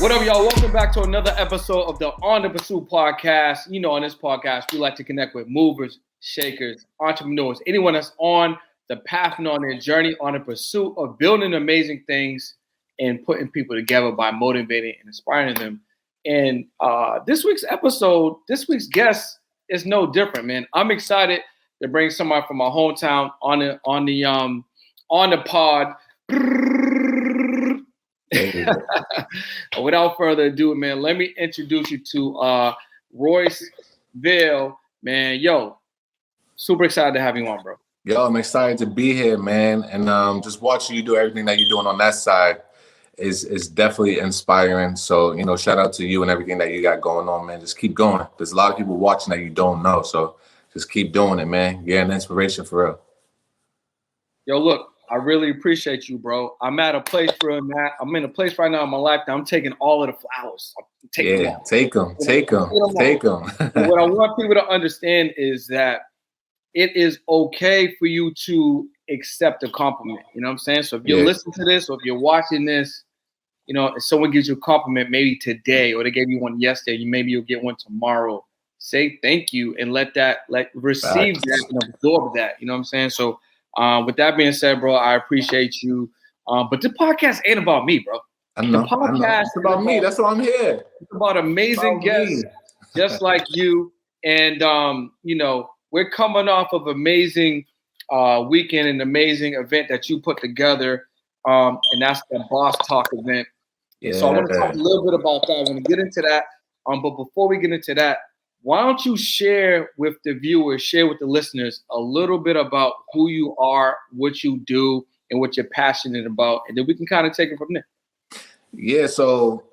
What up, y'all? Welcome back to another episode of the On the PRST Podcast. You know, on this podcast, we like to connect with movers, shakers, entrepreneurs, anyone that's on the path and on their journey on the pursuit of building amazing things and putting people together by motivating and inspiring them. And this week's guest is no different, man. I'm excited to bring somebody from my hometown on the pod. Without further ado, man, let me introduce you to Royce Veal, man. Yo, super excited to have you on, bro. Yo, I'm excited to be here, man. And just watching you do everything that you're doing on that side is definitely inspiring. So, you know, shout out to you and everything that you got going on, man. Just keep going. There's a lot of people watching that you don't know. So just keep doing it, man. You're an inspiration for real. Yo, look. I really appreciate you, bro. I'm at a place I'm in a place right now in my life that I'm taking all of the flowers. Take them. What I want people to understand is that it is okay for you to accept a compliment. You know what I'm saying? So if you're listening to this or if you're watching this, you know, if someone gives you a compliment maybe today or they gave you one yesterday, maybe you'll get one tomorrow. Say thank you and receive that and absorb that. You know what I'm saying? So with that being said, bro, I appreciate you. But the podcast ain't about me, bro. I know. It's about me. That's why I'm here. It's about amazing guests just like you. And, you know, we're coming off of amazing weekend and amazing event that you put together. And that's the Boss Talk event. Yeah. So I want to talk a little bit about that. I want to get into that. But before we get into that, why don't you share with the viewers, share with the listeners a little bit about who you are, what you do, and what you're passionate about, and then we can kind of take it from there. Yeah, so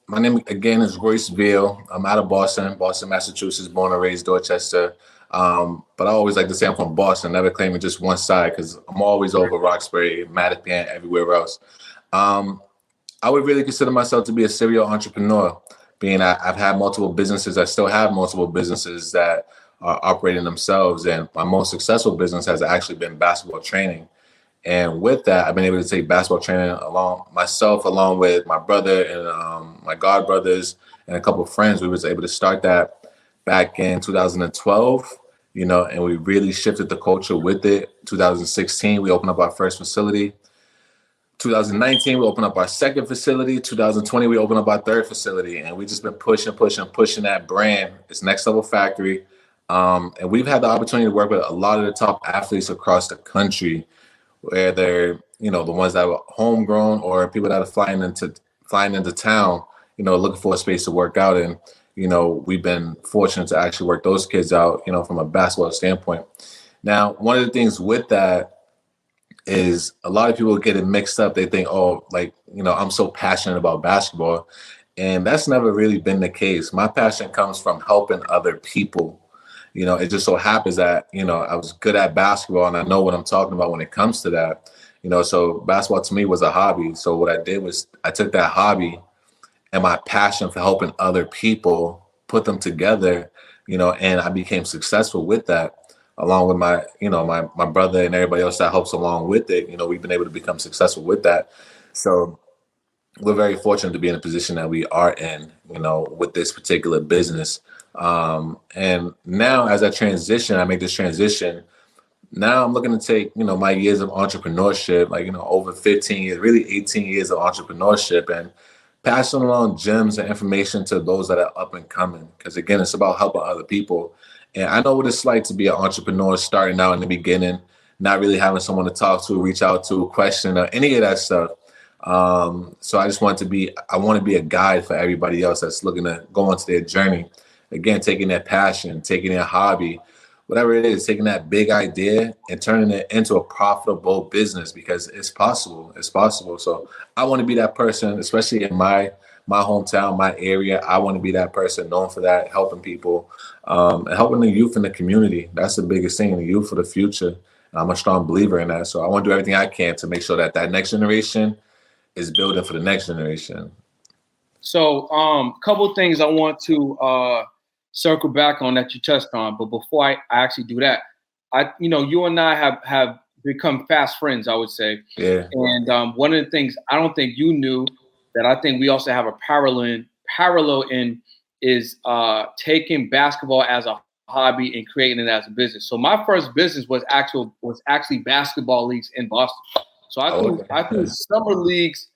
my name, again, is Royce Veal. I'm out of Boston, Massachusetts, born and raised Dorchester. But I always like to say I'm from Boston, never claiming just one side because I'm always over Roxbury, Mattapan, everywhere else. I would really consider myself to be a serial entrepreneur. Being I've had multiple businesses, I still have multiple businesses that are operating themselves. And my most successful business has actually been basketball training. And with that, I've been able to take basketball training along with my brother and my god brothers and a couple of friends. We was able to start that back in 2012, you know, and we really shifted the culture with it. 2016, we opened up our first facility. 2019, we opened up our second facility. 2020, we opened up our third facility. And we just been pushing that brand. It's Next Level Factory. And we've had the opportunity to work with a lot of the top athletes across the country, where they're, you know, the ones that are homegrown or people that are flying into town, you know, looking for a space to work out in. You know, we've been fortunate to actually work those kids out, you know, from a basketball standpoint. Now, one of the things with that is a lot of people get it mixed up. They think, oh, like, you know, I'm so passionate about basketball. And that's never really been the case. My passion comes from helping other people. You know, it just so happens that, you know, I was good at basketball and I know what I'm talking about when it comes to that. You know, so basketball to me was a hobby. So what I did was I took that hobby and my passion for helping other people, put them together, you know, and I became successful with that. Along with my, you know, my brother and everybody else that helps along with it, you know, we've been able to become successful with that. So we're very fortunate to be in a position that we are in, you know, with this particular business. And now as I make this transition, now I'm looking to take, you know, my years of entrepreneurship, like, you know, over 15 years, really 18 years of entrepreneurship, and passing along gems and information to those that are up and coming. Because again, it's about helping other people. And I know what it's like to be an entrepreneur starting out in the beginning, not really having someone to talk to, reach out to, question, or any of that stuff. So I just want to be a guide for everybody else that's looking to go into their journey. Again, taking their passion, taking their hobby, whatever it is, taking that big idea and turning it into a profitable business, because it's possible. It's possible. So I want to be that person, especially in my hometown, my area. I want to be that person known for that, helping people, and helping the youth in the community. That's the biggest thing, the youth for the future. I'm a strong believer in that. So I want to do everything I can to make sure that next generation is building for the next generation. So couple things I want to circle back on that you touched on. But before I actually do that, you and I have become fast friends, I would say. Yeah. And one of the things I don't think you knew that I think we also have a parallel in is taking basketball as a hobby and creating it as a business. So my first business was actually basketball leagues in Boston. So I threw summer leagues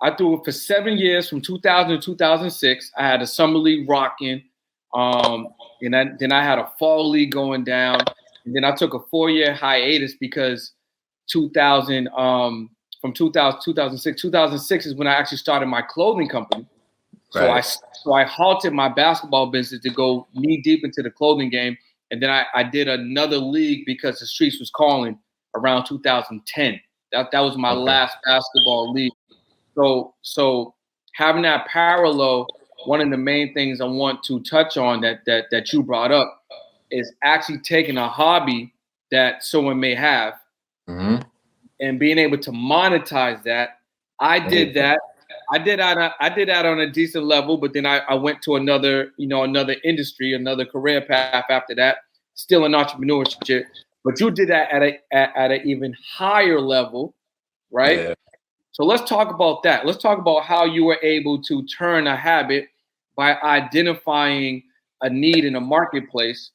I threw it for 7 years from 2000 to 2006. I had a summer league rocking. Then I had a fall league going down. And then I took a 4-year hiatus because 2000 from 2006 is when I actually started my clothing company. Right. So I halted my basketball business to go knee deep into the clothing game. And then I did another league because the streets was calling around 2010. That was my last basketball league. So having that parallel, one of the main things I want to touch on that you brought up is actually taking a hobby that someone may have and being able to monetize that. I did that. I did that on a decent level, but then I went to another industry, another career path after that, still in entrepreneurship. But you did that at an even higher level, right? Yeah. So let's talk about that. Let's talk about how you were able to turn a habit by identifying a need in a marketplace,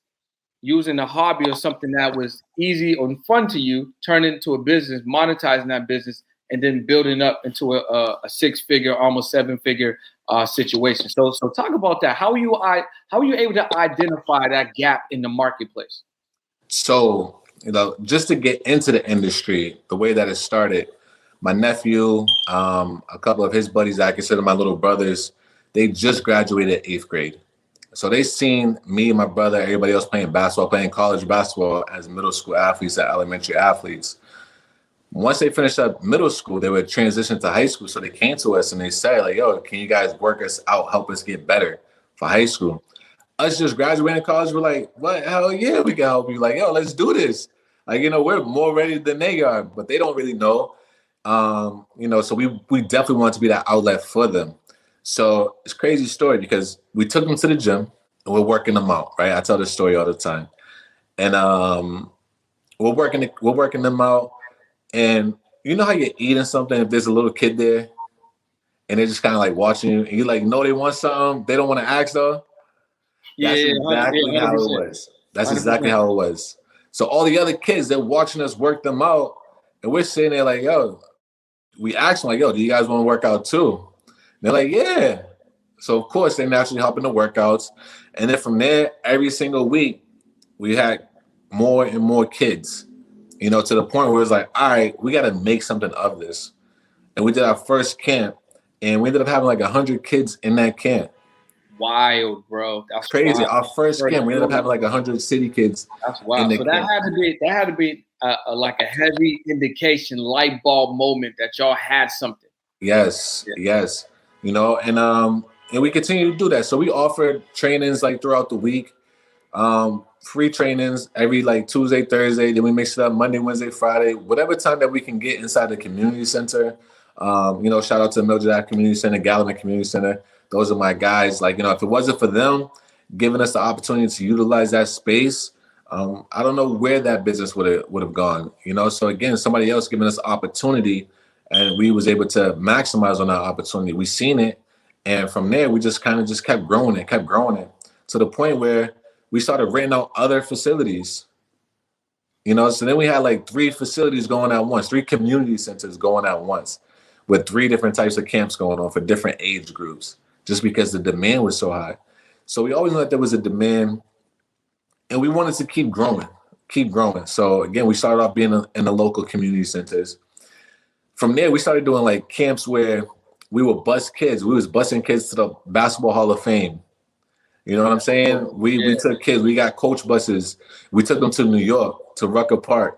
using a hobby or something that was easy or fun to you, turn it into a business, monetizing that business, and then building up into a 6-figure, almost 7-figure situation. So talk about that. How are you able to identify that gap in the marketplace? So, just to get into the industry, the way that it started, my nephew, a couple of his buddies that I consider my little brothers, they just graduated 8th grade. So they seen me and my brother, everybody else playing basketball, playing college basketball as middle school athletes and elementary athletes. Once they finished up middle school, they would transition to high school. So they came to us and they said, like, yo, can you guys work us out, help us get better for high school? Us just graduating college, we're like, what? Hell yeah, we can help you. Like, yo, let's do this. Like, we're more ready than they are, but they don't really know. So we definitely want to be that outlet for them. So it's a crazy story because we took them to the gym and we're working them out, right? I tell this story all the time. And we're working them out. And you know how you're eating something if there's a little kid there and they're just kind of like watching you and you like know they want something, they don't want to ask though. That's exactly how it was. That's 100%. Exactly how it was. So all the other kids, they're watching us work them out and we're sitting there like, yo, we asked them like, yo, do you guys want to work out too? And they're like, yeah. So of course they naturally hop into workouts. And then from there, every single week, we had more and more kids, to the point where it's like, all right, we got to make something of this. And we did our first camp and we ended up having like 100 kids in that camp. Wild, bro. That's crazy. Wild. Our first camp, we ended up having like 100 city kids. That's wild. So that had to be like a heavy indication, light bulb moment that y'all had something. Yes. And we continue to do that. So we offered trainings like throughout the week, free trainings every like Tuesday, Thursday. Then we mix it up Monday, Wednesday, Friday, whatever time that we can get inside the community center. Shout out to Mildred Community Center, Gallivan Community Center. Those are my guys. Like, if it wasn't for them giving us the opportunity to utilize that space, I don't know where that business would have gone. So again, somebody else giving us opportunity, and we was able to maximize on that opportunity. We seen it, and from there we just kind of kept growing it to the point where we started renting out other facilities. So then we had like 3 facilities going at once, 3 community centers going at once, with 3 different types of camps going on for different age groups, just because the demand was so high. So we always knew that there was a demand, and we wanted to keep growing. So again, we started off being in the local community centers. From there, we started doing like camps where we would bus kids. We was busing kids to the Basketball Hall of Fame. You know what I'm saying? We took kids. We got coach buses. We took them to New York, to Rucker Park.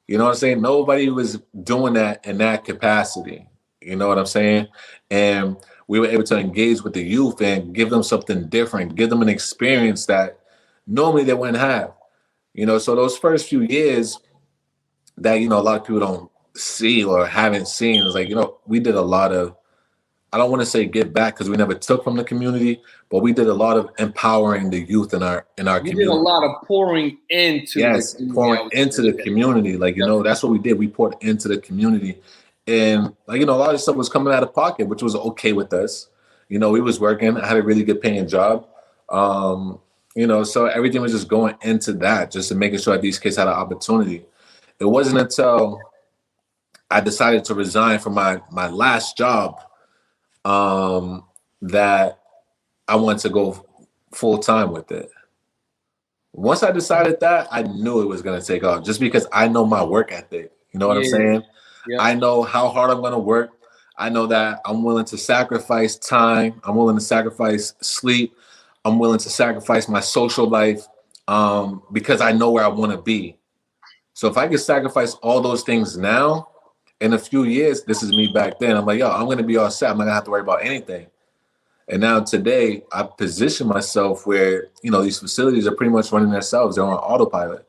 You know what I'm saying? Nobody was doing that in that capacity. You know what I'm saying? And we were able to engage with the youth and give them something different, give them an experience that normally they wouldn't have. So those first few years that, a lot of people don't see or haven't seen, is like, we did a lot of, I don't want to say give back because we never took from the community, but we did a lot of empowering the youth in our community. We did a lot of pouring into the community. Like, that's what we did. We poured into the community. And like, a lot of stuff was coming out of pocket, which was okay with us. We was working. I had a really good paying job. So everything was just going into that, just to making sure that these kids had an opportunity. It wasn't until I decided to resign from my last job that I wanted to go full time with it. Once I decided that, I knew it was going to take off, just because I know my work ethic. You know what I'm saying? Yeah. I know how hard I'm going to work. I know that I'm willing to sacrifice time. I'm willing to sacrifice sleep. I'm willing to sacrifice my social life because I know where I want to be. So if I could sacrifice all those things now, in a few years, this is me back then. I'm like, yo, I'm going to be all set. I'm not going to have to worry about anything. And now today, I position myself where, these facilities are pretty much running themselves. They're on autopilot.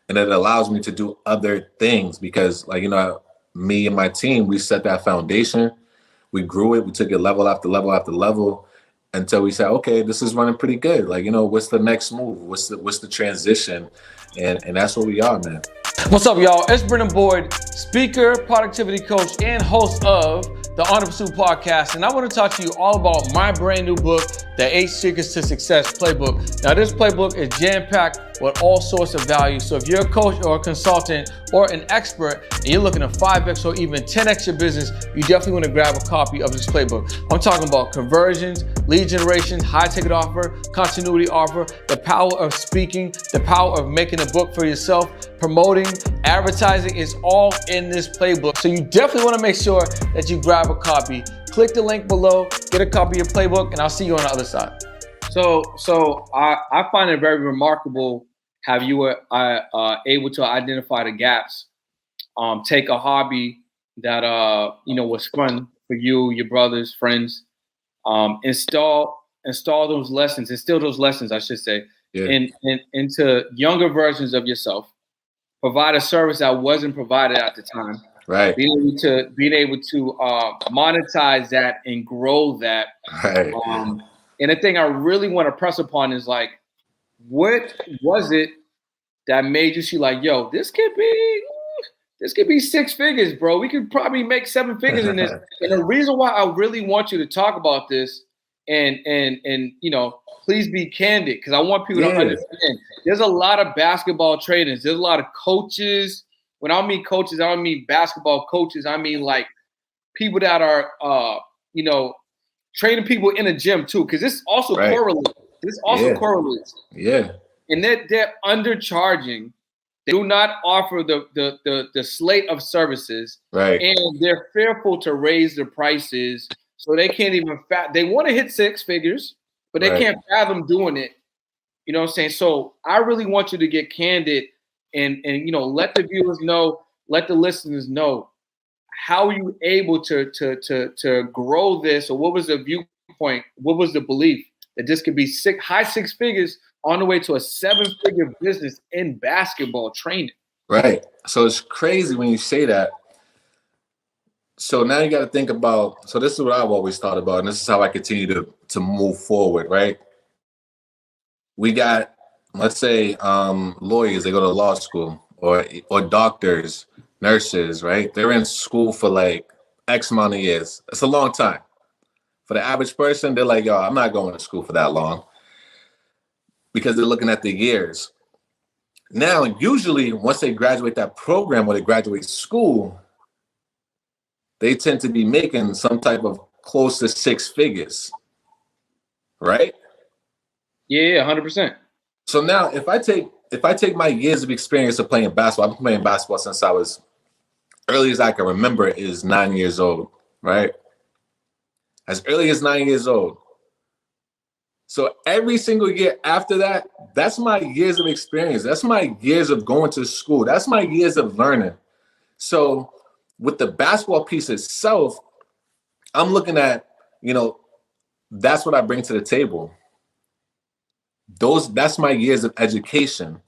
And it allows me to do other things because, me and my team, we set that foundation. We grew it. We took it level after level after level until we said, okay, this is running pretty good. What's the next move? What's the transition? And that's what we are, man. What's up, y'all? It's Brendan Boyd, speaker, productivity coach, and host of the On the PRST Podcast. And I want to talk to you all about my brand new book, the 8 Secrets to Success Playbook. Now, this playbook is jam-packed with all sorts of value. So if you're a coach or a consultant or an expert and you're looking to 5x or even 10x your business, you definitely want to grab a copy of this playbook. I'm talking about conversions, lead generation, high ticket offer, continuity offer, the power of speaking, the power of making a book for yourself, promoting, advertising is all in this playbook. So you definitely want to make sure that you grab a copy. Click the link below, get a copy of your playbook, and I'll see you on the other side. So I find it very remarkable how you were able to identify the gaps, take a hobby that was fun for you, your brothers, friends, instill those lessons, I should say, into younger versions of yourself. Provide a service that wasn't provided at the time. Right. Being able to monetize that and grow that. Right. And the thing I really want to press upon is what was it that made you see yo, this could be 6 figures, bro. We could probably make 7 figures in this. And the reason why I really want you to talk about this and please be candid, because I want people to understand. There's a lot of basketball trainers. There's a lot of coaches. When I mean coaches, I don't mean basketball coaches. I mean people that are training people in a gym too, because this also correlates. This also correlates. Yeah. And they're undercharging. They do not offer the slate of services. Right. And they're fearful to raise the prices. So they can't even they want to hit 6 figures, but they can't fathom doing it. You know what I'm saying? So I really want you to get candid and let the viewers know, let the listeners know, how are you able to grow this, or what was the viewpoint? What was the belief that this could be high 6 figures on the way to a 7-figure business in basketball training? Right. So it's crazy when you say that. So now you got to think about, so this is what I've always thought about, and this is how I continue to move forward, right? We got, let's say, lawyers, they go to law school, or doctors, nurses, right? They're in school for X amount of years. It's a long time. For the average person, they're like, yo, I'm not going to school for that long, because they're looking at the years. Now, usually, once they graduate that program or they graduate school, they tend to be making some type of close to 6 figures, right? Yeah, 100%. So now, if I take my years of experience of playing basketball, I've been playing basketball since I was, early as I can remember, is 9 years old, right? As early as 9 years old. So every single year after that, that's my years of experience. That's my years of going to school. That's my years of learning. So with the basketball piece itself, I'm looking at, that's what I bring to the table. That's my years of education.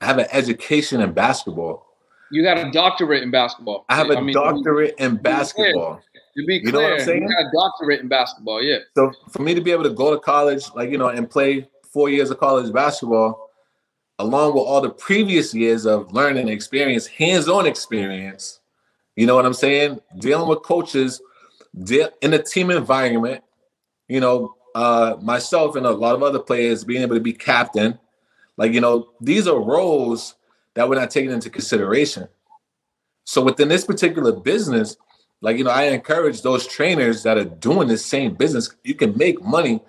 I have an education in basketball. You got a doctorate in basketball. I have a doctorate in basketball. To be clear, you know what I'm saying? You got a doctorate in basketball, yeah. So for me to be able to go to college, and play 4 years of college basketball, along with all the previous years of learning experience, hands-on experience, You know what I'm saying? Dealing with coaches in a team environment, myself and a lot of other players being able to be captain. Like, these are roles that we're not taking into consideration. So within this particular business, like, I encourage those trainers that are doing this same business. You can make money.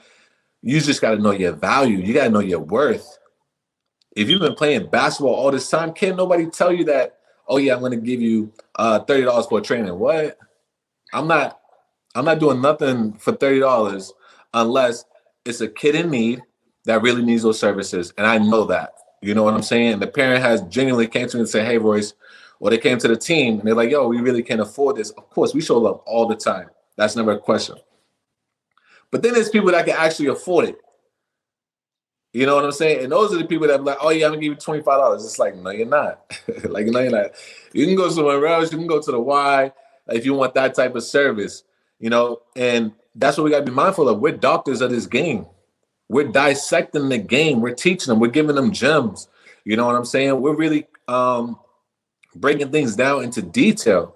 You just got to know your value. You got to know your worth. If you've been playing basketball all this time, can't nobody tell you that, oh yeah, I'm going to give you $30 for a training. What? I'm not doing nothing for $30 unless it's a kid in need that really needs those services. And I know that. You know what I'm saying? The parent has genuinely came to me and said, hey, Royce, or they came to the team and they're like, yo, we really can't afford this. Of course, we show love all the time. That's never a question. But then there's people that can actually afford it. You know what I'm saying? And those are the people that be like, oh, yeah, I'm going to give you $25. It's like, no, you're not. Like, no, you're not. You can go somewhere else. You can go to the Y if you want that type of service, and that's what we got to be mindful of. We're doctors of this game. We're dissecting the game. We're teaching them. We're giving them gems. You know what I'm saying? We're really breaking things down into detail.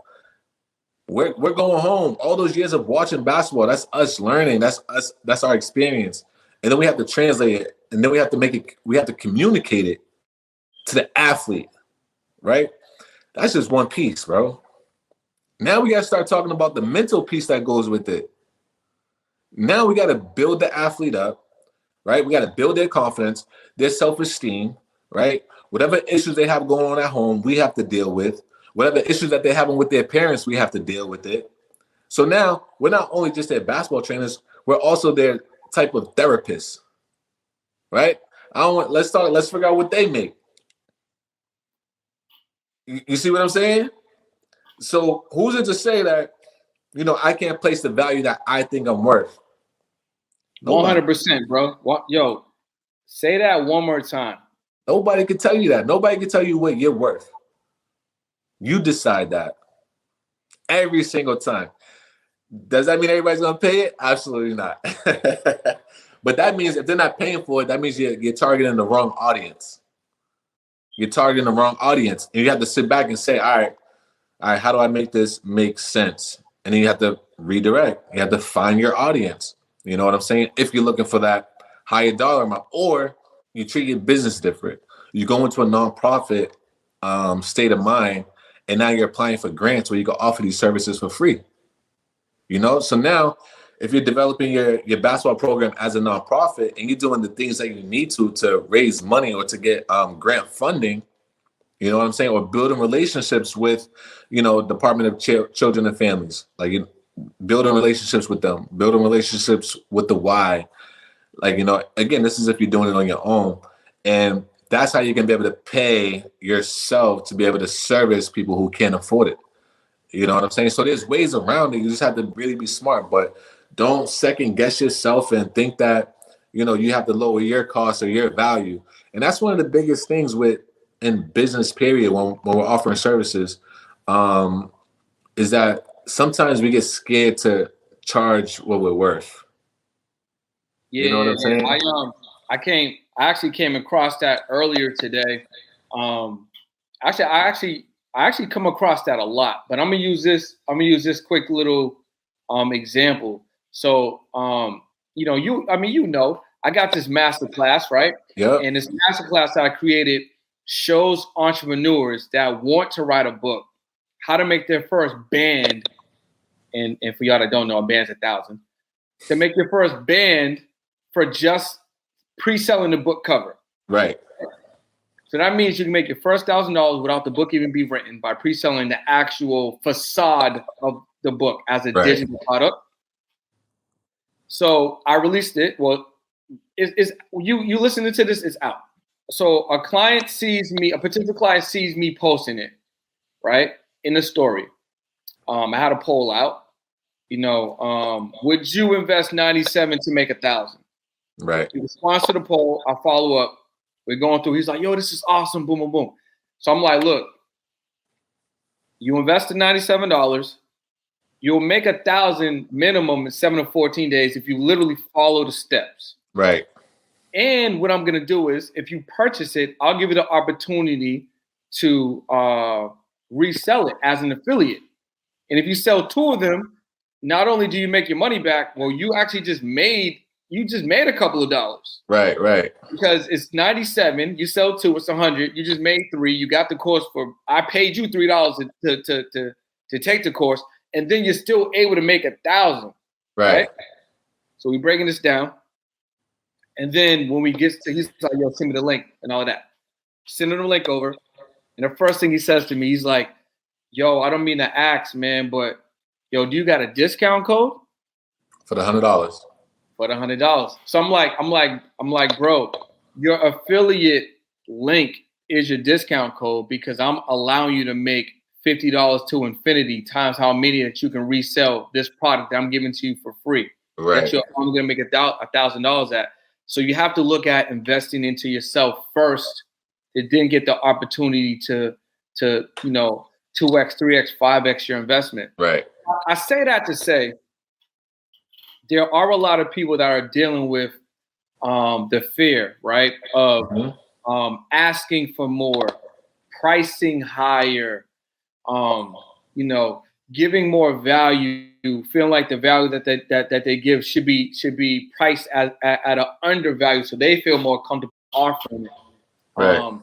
We're going home. All those years of watching basketball, that's us learning. That's us. That's our experience. And then we have to translate it. And then we have to communicate it to the athlete, right? That's just one piece, bro. Now we got to start talking about the mental piece that goes with it. Now we got to build the athlete up, right? We got to build their confidence, their self-esteem, right? Whatever issues they have going on at home, we have to deal with. Whatever issues that they're having with their parents, we have to deal with it. So now we're not only just their basketball trainers, we're also their type of therapists, right? Let's figure out what they make. You see what I'm saying? So who's it to say that, I can't place the value that I think I'm worth? 100%, bro. Yo, say that one more time. Nobody can tell you that. Nobody can tell you what you're worth. You decide that every single time. Does that mean everybody's going to pay it? Absolutely not. But that means if they're not paying for it, that means you're targeting the wrong audience. You're targeting the wrong audience. And you have to sit back and say, all right, how do I make this make sense? And then you have to redirect. You have to find your audience. You know what I'm saying? If you're looking for that higher dollar amount, or you treat your business different. You go into a nonprofit state of mind, and now you're applying for grants where you can offer these services for free. So now if you're developing your basketball program as a nonprofit and you're doing the things that you need to raise money or to get grant funding, you know what I'm saying? Or building relationships with, Department of Children and Families, like building relationships with them, building relationships with the Y. Like, again, this is if you're doing it on your own. And that's how you can be able to pay yourself to be able to service people who can't afford it. You know what I'm saying? So there's ways around it. You just have to really be smart, but don't second guess yourself and think that, you have to lower your cost or your value. And that's one of the biggest things in business period when we're offering services, is that sometimes we get scared to charge what we're worth. Yeah, you know what I'm saying? I actually came across that earlier today. I actually come across that a lot, but I'm gonna use this quick little example. So I got this master class, right? Yeah. And this master class that I created shows entrepreneurs that want to write a book how to make their first band. And for y'all that don't know, a band's 1,000. To make your first band for just pre-selling the book cover. Right. So that means you can make your first $1,000 without the book even be written by pre-selling the actual facade of the book as a digital product. So I released it. Well, you listening to this, it's out. So a potential client sees me posting it, right, in the story. I had a poll out. Would you invest 97 to make 1,000? Right. He responds to the poll. I follow up. We're going through. He's like, yo, this is awesome. Boom, boom, boom. So I'm like, look, you invested $97. You'll make 1,000 minimum in 7 to 14 days if you literally follow the steps. Right. And what I'm going to do is if you purchase it, I'll give you the opportunity to resell it as an affiliate. And if you sell 2 of them, not only do you make your money back, well, you actually just made a couple of dollars. Right. Because it's 97, you sell 2, it's 100. You just made 3. You got the course I paid you $3 to take the course, and then you're still able to make 1,000. Right. So we're breaking this down. And then when we get to, he's like, yo, send me the link and all of that. Send him the link over. And the first thing he says to me, he's like, yo, I don't mean to ask, man, but yo, do you got a discount code? For the $100. For the $100. So I'm like, bro, your affiliate link is your discount code because I'm allowing you to make $50 to infinity times how many that you can resell this product that I'm giving to you for free. Right. That you're only going to make $1,000 at. So you have to look at investing into yourself first to then get the opportunity to 2x, 3x, 5x your investment. Right. I say that to say there are a lot of people that are dealing with the fear, right, of asking for more, pricing higher, giving more value, feeling like the value that they give should be priced at an undervalue, so they feel more comfortable offering it. Right.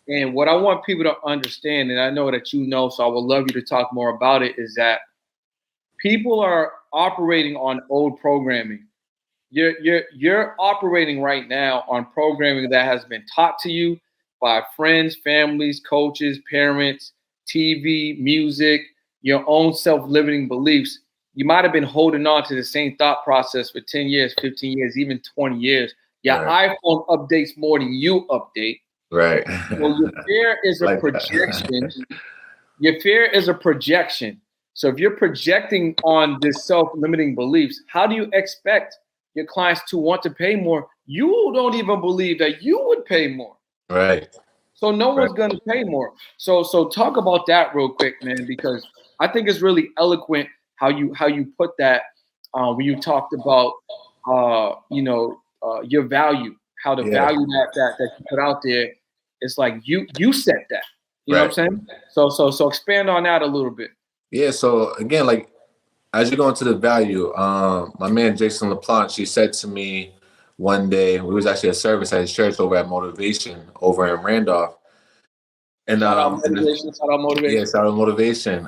And what I want people to understand, and I know that you know, so I would love you to talk more about it, is that people are operating on old programming. You're operating right now on programming that has been taught to you by friends, families, coaches, parents, TV, music, your own self-limiting beliefs. You might have been holding on to the same thought process for 10 years, 15 years, even 20 years. Your iPhone updates more than you update. Right. Well, your fear is a projection. Your fear is a projection. So if you're projecting on this self-limiting beliefs, how do you expect your clients to want to pay more? You don't even believe that you would pay more. Right. So no one's going to pay more. So talk about that real quick, man, because I think it's really eloquent how you put that when you talked about your value, how the value that you put out there. It's like you set that. You know what I'm saying? So expand on that a little bit. Yeah. So again, like as you go into the value, my man Jason LaPlante, he said to me one day, we was actually at service at his church over at Motivation over in Randolph. And shout out motivation. Yeah, shout out motivation.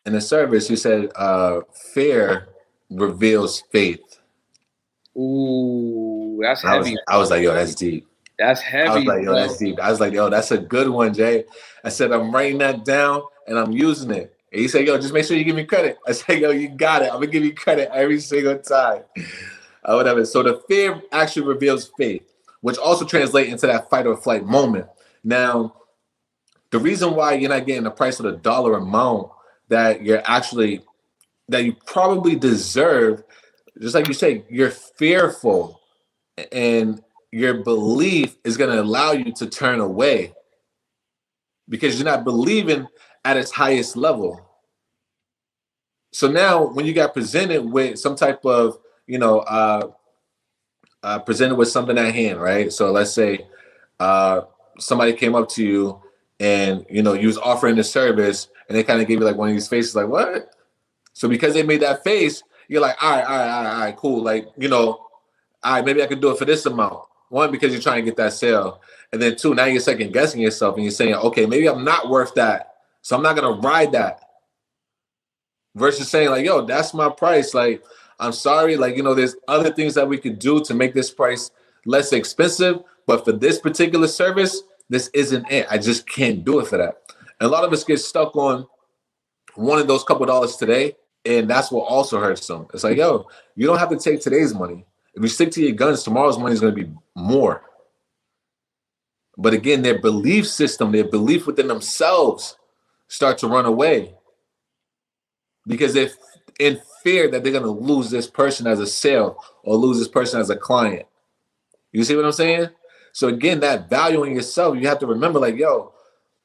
In the service, he said, fear reveals faith. Ooh, that's heavy. I was like, yo, that's deep. That's heavy. I was like, yo, that's deep. I was like, yo, that's a good one, Jay. I said, I'm writing that down and I'm using it. And he said, yo, just make sure you give me credit. I said, yo, you got it. I'm gonna give you credit every single time. Whatever. So the fear actually reveals faith, which also translates into that fight or flight moment. Now, the reason why you're not getting the price of the dollar amount that you probably deserve, just like you say, you're fearful, and your belief is going to allow you to turn away because you're not believing at its highest level. So now when you got presented with some type of, presented with something at hand, right? So let's say somebody came up to you and, you was offering the service and they kind of gave you like one of these faces like, what? So because they made that face, you're like, all right, cool. Like, all right, maybe I could do it for this amount. One, because you're trying to get that sale. And then 2, now you're second guessing yourself and you're saying, okay, maybe I'm not worth that. So I'm not going to ride that. Versus saying like, yo, that's my price. Like, I'm sorry. Like, there's other things that we could do to make this price less expensive. But for this particular service, this isn't it. I just can't do it for that. And a lot of us get stuck on one of those couple dollars today. And that's what also hurts them. It's like, yo, you don't have to take today's money. If you stick to your guns, tomorrow's money is going to be more. But again, their belief system, their belief within themselves start to run away. Because if in fear that they're going to lose this person as a sale or lose this person as a client. You see what I'm saying? So again, that value in yourself, you have to remember like, yo,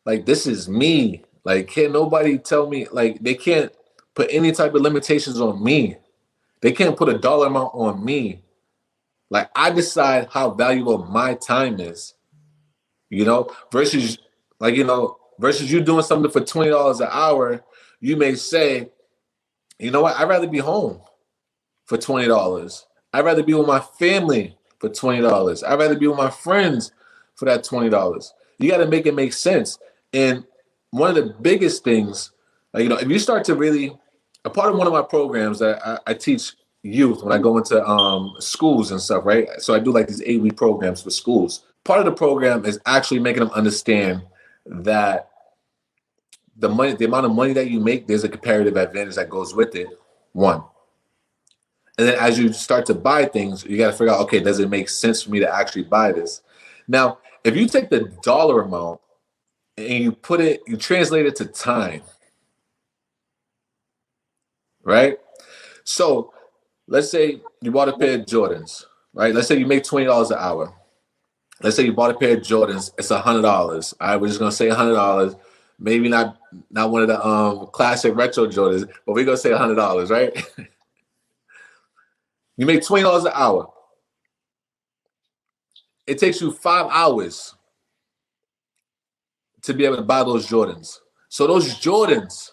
like this is me. Like, can't nobody tell me, like they can't put any type of limitations on me. They can't put a dollar amount on me. Like I decide how valuable my time is, versus you doing something for $20 an hour, you may say, you know what? I'd rather be home for $20. I'd rather be with my family for $20. I'd rather be with my friends for that $20. You got to make it make sense. And one of the biggest things, if you start to really, a part of one of my programs that I teach youth when I go into schools and stuff, right? So I do like these 8-week programs for schools. Part of the program is actually making them understand that the amount of money that you make, there's a comparative advantage that goes with it. One. And then as you start to buy things, you got to figure out, okay, does it make sense for me to actually buy this? Now, if you take the dollar amount and you translate it to time, right? So let's say you bought a pair of Jordans, right? Let's say you make $20 an hour. Let's say you bought a pair of Jordans. It's $100. All right, we're just gonna say $100. Maybe not one of the classic retro Jordans, but we're gonna say $100, right? You make $20 an hour. It takes you 5 hours to be able to buy those Jordans. So those Jordans,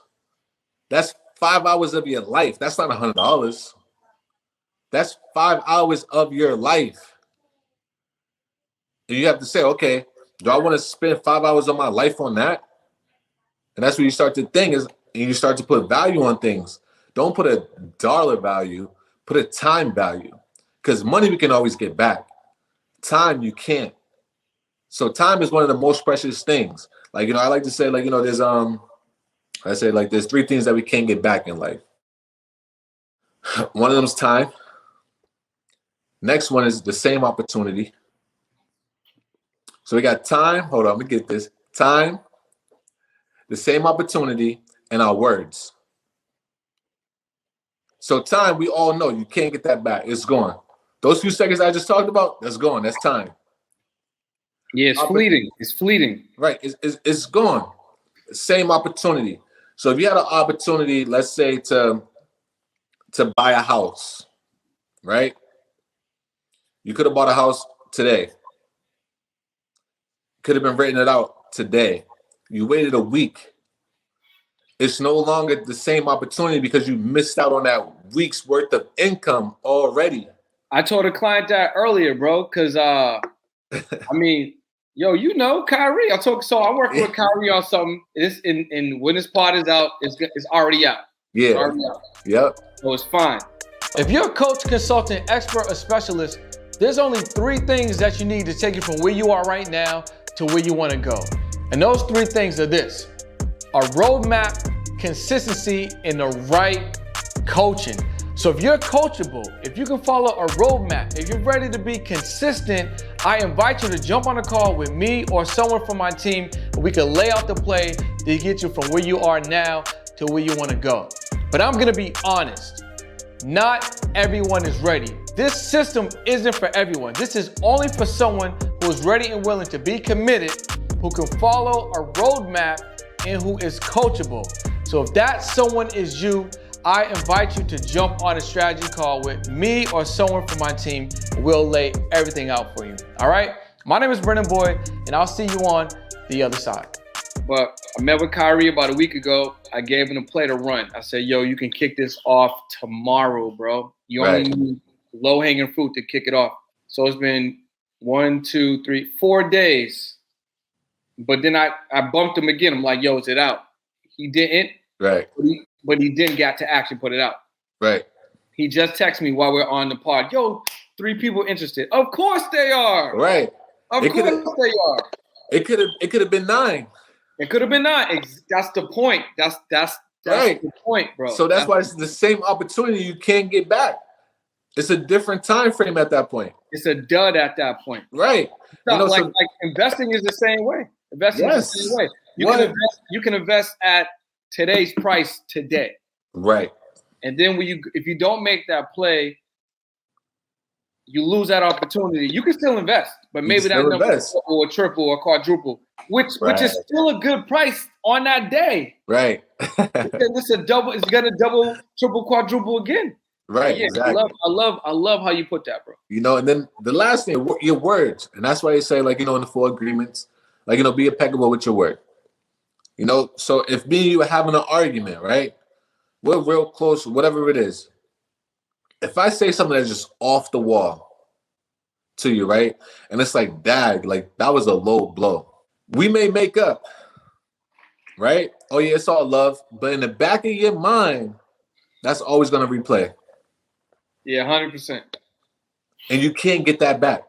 that's 5 hours of your life. That's not $100. That's 5 hours of your life. And you have to say, okay, do I want to spend 5 hours of my life on that? And that's where you start to think and you start to put value on things. Don't put a dollar value, put a time value. Because money we can always get back. Time you can't. So time is one of the most precious things. I like to say, there's there's 3 things that we can't get back in life. One of them is time. Next one is the same opportunity. So we got time. Hold on, let me get this. Time, the same opportunity, and our words. So time, we all know you can't get that back. It's gone. Those few seconds I just talked about, that's gone. That's time. Yeah, it's fleeting. It's fleeting. Right. It's gone. Same opportunity. So if you had an opportunity, let's say to buy a house, right? You could have bought a house today. Could have been renting it out today. You waited a week. It's no longer the same opportunity because you missed out on that week's worth of income already. I told a client that earlier, bro, because Kyrie. I'm working with Kyrie on something. It's when this pod is out, it's already out. Yeah. It's already out. Yep. So it's fine. If you're a coach, consultant, expert, or specialist, there's only 3 things that you need to take you from where you are right now to where you want to go. And those 3 things are this: a roadmap, consistency, and the right coaching. So if you're coachable, if you can follow a roadmap, if you're ready to be consistent, I invite you to jump on a call with me or someone from my team, and we can lay out the play to get you from where you are now to where you want to go. But I'm going to be honest. Not everyone is ready. This system isn't for everyone. This is only for someone who is ready and willing to be committed, who can follow a roadmap, and who is coachable. So if that someone is you, I invite you to jump on a strategy call with me or someone from my team. We'll lay everything out for you. All right? My name is Brendan Boyd, and I'll see you on the other side. But I met with Kyrie about a week ago. I gave him a play to run. I said, yo, you can kick this off tomorrow, bro. You only need low-hanging fruit to kick it off. So it's been 4 days. But then I bumped him again. I'm like, yo, is it out? He didn't. Right. But he didn't get to actually put it out. Right. He just texted me while we're on the pod. Yo, 3 people interested. Of course they are. Right. Of course they are. It could have been 9. It could have been 9. That's the point. That's right. The point, bro. So that's why it's the same opportunity you can't get back. It's a different time frame at that point. It's a dud at that point. Right. Like investing is the same way. Investing is the same way. You can invest at today's price today. Right. And then if you don't make that play, you lose that opportunity. You can still invest, but maybe that number or triple or quadruple, which is still a good price on that day. Right. It's a double. It's gonna double, triple, quadruple again. Right. Yeah, exactly. I love how you put that, bro. And then the last thing, your words, and that's why they say, in the 4 agreements, be impeccable with your word. You know, so if me and you are having an argument, right? We're real close, whatever it is. If I say something that's just off the wall to you, right? And it's like, dag, like that was a low blow. We may make up, right? Oh yeah, it's all love. But in the back of your mind, that's always gonna replay. Yeah, 100%. And you can't get that back.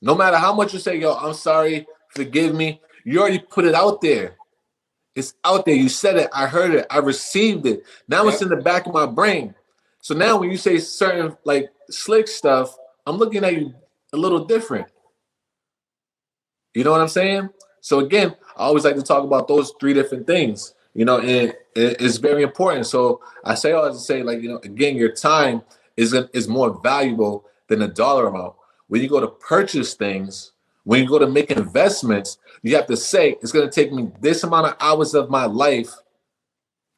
No matter how much you say, yo, I'm sorry, forgive me, you already put it out there. It's out there. You said it. I heard it. I received it. Now it's in the back of my brain. So now when you say certain like slick stuff, I'm looking at you a little different. You know what I'm saying? So again, I always like to talk about those three different things, you know, and it's very important. So I say all to say, like, you know, again, your time is more valuable than a dollar amount. When you go to purchase things, when you go to make investments, you have to say, it's going to take me this amount of hours of my life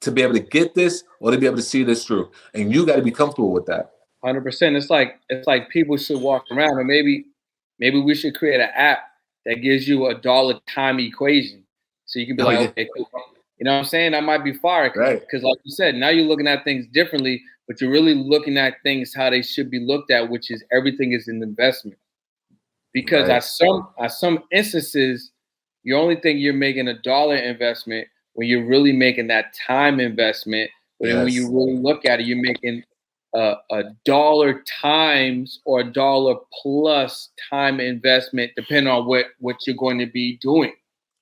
to be able to get this or to be able to see this through. And you got to be comfortable with that. 100%. It's like people should walk around, and maybe we should create an app that gives you a dollar time equation. So you can be okay, cool. You know what I'm saying? That might be fire. Because like you said, now you're looking at things differently, but you're really looking at things how they should be looked at, which is everything is an investment. Because at some instances, you only think you're making a dollar investment when you're really making that time investment. But then when you really look at it, you're making a dollar times or a dollar plus time investment, depending on what you're going to be doing.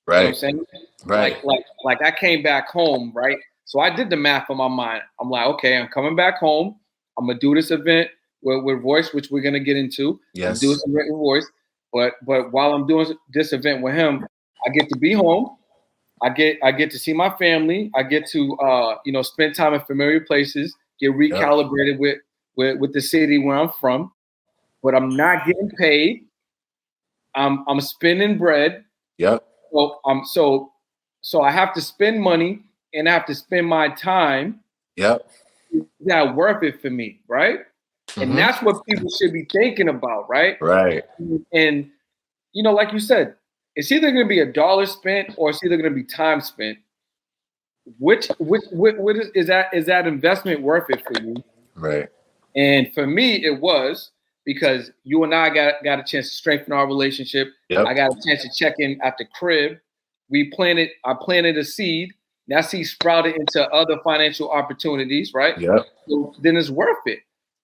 Right. You know what I'm saying? Right. Like I came back home, right? So I did the math in my mind. I'm like, okay, I'm coming back home. I'm gonna do this event with Royce, which we're gonna get into. Yes. Do this event with Royce. But while I'm doing this event with him, I get to be home. I get to see my family. I get to spend time in familiar places, get recalibrated with the city where I'm from. But I'm not getting paid. I'm spending bread. Yep. So I have to spend money and I have to spend my time. Yep. Is that worth it for me, right? And that's what people should be thinking about, right? Right. And like you said, it's either going to be a dollar spent or it's either going to be time spent. Which is that investment worth it for you? Right. And for me, it was, because you and I got a chance to strengthen our relationship. Yep. I got a chance to check in at the crib. I planted a seed. That seed sprouted into other financial opportunities, right? Yep. So then it's worth it.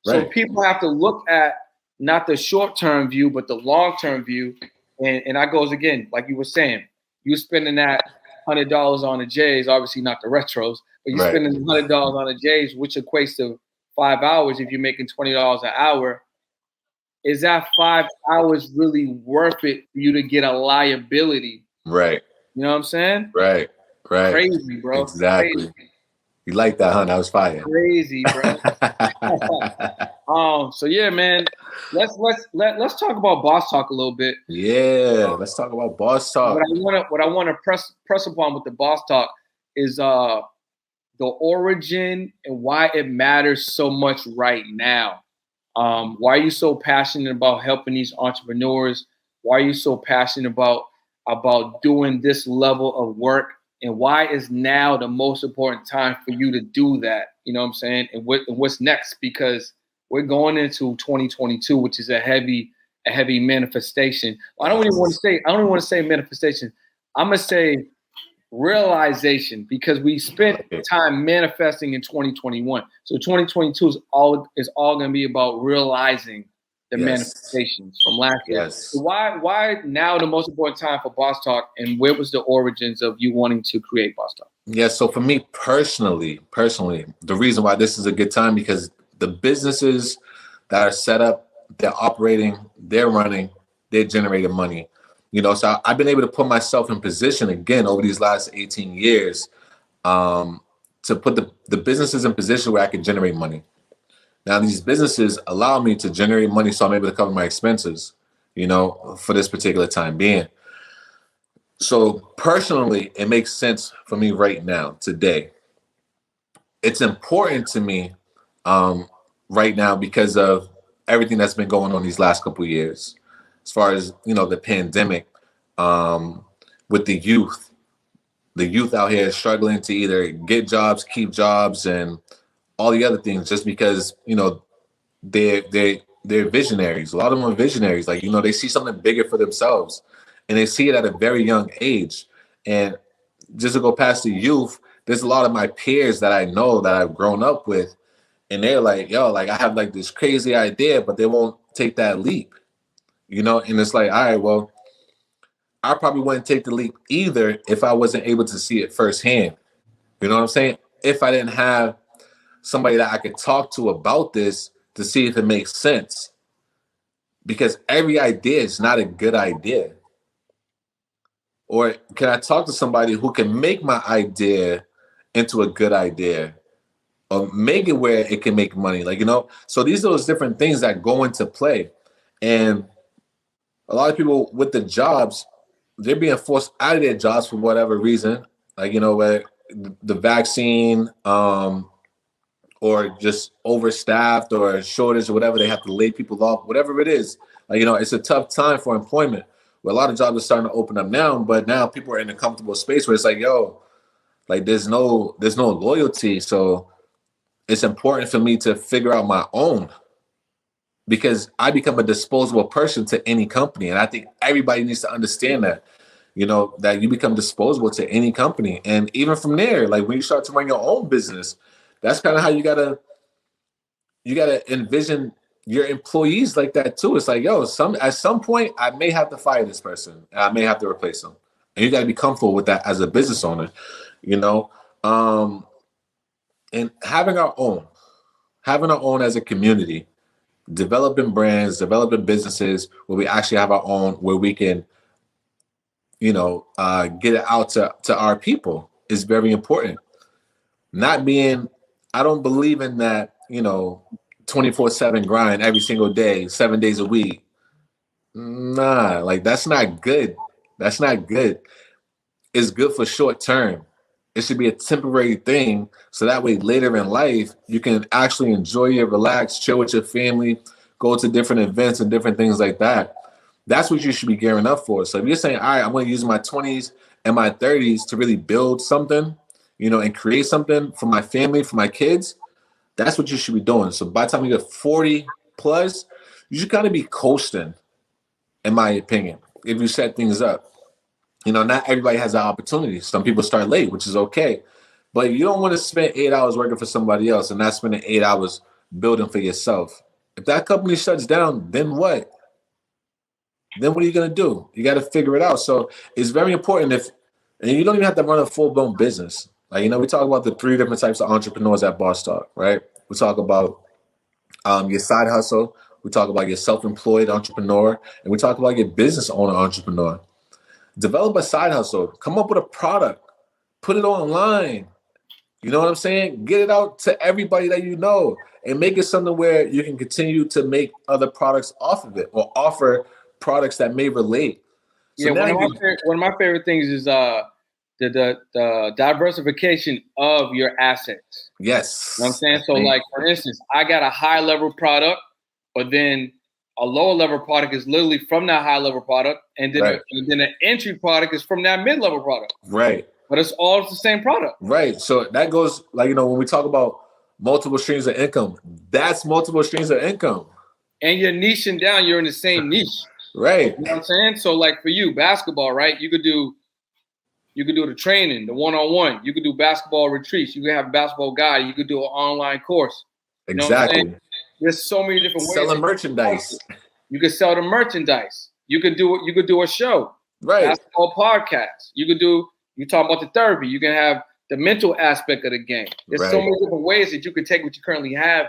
Right. So people have to look at not the short-term view, but the long-term view. And that goes again, like you were saying, you spending that $100 on the J's, obviously not the retros, but you're spending $100 on the J's, which equates to 5 hours. If you're making $20 an hour, is that 5 hours really worth it for you to get a liability? Right. You know what I'm saying? Right. Crazy, bro. Exactly. Crazy. You like that, huh? That was fire. Crazy, bro. So yeah, man. Let's talk about boss talk a little bit. Yeah, let's talk about boss talk. What I want to press upon with the boss talk is the origin and why it matters so much right now. Why are you so passionate about helping these entrepreneurs? Why are you so passionate about doing this level of work? And why is now the most important time for you to do that? You know what I'm saying? And what's next? Because we're going into 2022, which is a heavy manifestation. I don't even want to say manifestation. I'm gonna say realization, because we spent time manifesting in 2021. So 2022 is all going to be about realizing the manifestations from last year. So why now the most important time for Boss Talk, and where was the origins of you wanting to create Boss Talk? Yeah, so for me personally, the reason why this is a good time, because the businesses that are set up, they're operating, they're running, they're generating money. So I've been able to put myself in position again over these last 18 years to put the businesses in position where I can generate money. Now, these businesses allow me to generate money, so I'm able to cover my expenses, for this particular time being. So personally, it makes sense for me right now, today. It's important to me right now because of everything that's been going on these last couple of years. As far as, the pandemic, with the youth. The youth out here is struggling to either get jobs, keep jobs, and all the other things, just because, you know, they're visionaries. A lot of them are visionaries. Like, you know, they see something bigger for themselves, and they see it at a very young age. And just to go past the youth, there's a lot of my peers that I know that I've grown up with, and they're like, yo, like I have like this crazy idea, but they won't take that leap, you know? And it's like, all right, well, I probably wouldn't take the leap either if I wasn't able to see it firsthand. You know what I'm saying? If I didn't have somebody that I could talk to about this to see if it makes sense. Because every idea is not a good idea. Or can I talk to somebody who can make my idea into a good idea, or make it where it can make money? Like, you know, so these are those different things that go into play. And a lot of people with the jobs, they're being forced out of their jobs for whatever reason. Like, you know, where the vaccine, or just overstaffed or shortage or whatever, they have to lay people off, whatever it is. Like, you know, it's a tough time for employment. Where a lot of jobs are starting to open up now, but now people are in a comfortable space where it's like, yo, like there's no loyalty. So it's important for me to figure out my own, because I become a disposable person to any company. And I think everybody needs to understand that, you know, that you become disposable to any company. And even from there, like when you start to run your own business, that's kind of how you gotta envision your employees like that too. It's like, yo, at some point I may have to fire this person, and I may have to replace them. And you gotta be comfortable with that as a business owner, you know. And having our own as a community, developing brands, developing businesses where we actually have our own, where we can, you know, get it out to our people is very important. I don't believe in that, you know, 24/7 grind every single day, 7 days a week. Nah, like that's not good. That's not good. It's good for short term. It should be a temporary thing. So that way later in life, you can actually enjoy it, relax, chill with your family, go to different events and different things like that. That's what you should be gearing up for. So if you're saying, all right, I'm going to use my 20s and my 30s to really build something, you know, and create something for my family, for my kids, that's what you should be doing. So by the time you get 40 plus, you should kind of be coasting, in my opinion, if you set things up. You know, not everybody has that opportunity. Some people start late, which is okay. But you don't want to spend 8 hours working for somebody else and not spending 8 hours building for yourself. If that company shuts down, then what? Then what are you going to do? You got to figure it out. So it's very important and you don't even have to run a full-blown business. Like, you know, we talk about the 3 different types of entrepreneurs at Boss Talk, right? We talk about your side hustle. We talk about your self-employed entrepreneur. And we talk about your business owner entrepreneur. Develop a side hustle. Come up with a product. Put it online. You know what I'm saying? Get it out to everybody that you know. And make it something where you can continue to make other products off of it, or offer products that may relate. So yeah, one of my favorite things is the diversification of your assets. Yes. You know what I'm saying? So like, for instance, I got a high level product, but then a lower level product is literally from that high level product. And then, then an entry product is from that mid level product. Right. But it's all the same product. Right. So that goes, like, you know, when we talk about multiple streams of income, that's multiple streams of income. And you're niching down, you're in the same niche. Right. You know what I'm saying? So like for you, basketball, right? You could do the training, the one-on-one. You could do basketball retreats. You could have a basketball guy. You could do an online course. You know exactly. There's so many different ways. Selling merchandise. You could sell the merchandise. You could do a show. Right. Basketball podcast. You talk about the therapy. You can have the mental aspect of the game. There's so many different ways that you can take what you currently have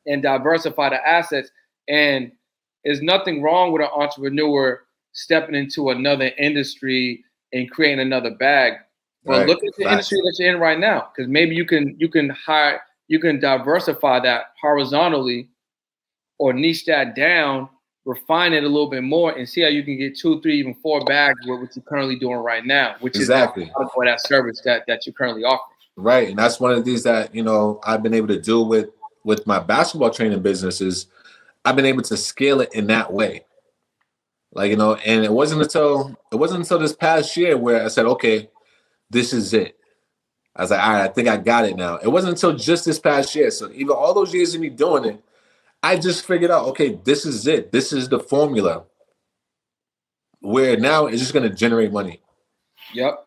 and diversify the assets. And there's nothing wrong with an entrepreneur stepping into another industry and creating another bag. But look at the industry that you're in right now, because maybe you can diversify that horizontally or niche that down, refine it a little bit more, and see how you can get 2, 3, even 4 bags with what you're currently doing right now, which is for that service that you're currently offering. Right, and that's one of these that, you know, I've been able to do with my basketball training businesses. I've been able to scale it in that way. Like, and it wasn't until this past year where I said, okay, this is it. I was like, all right, I think I got it now. It wasn't until just this past year. So even all those years of me doing it, I just figured out, okay, this is it. This is the formula where now it's just going to generate money. Yep.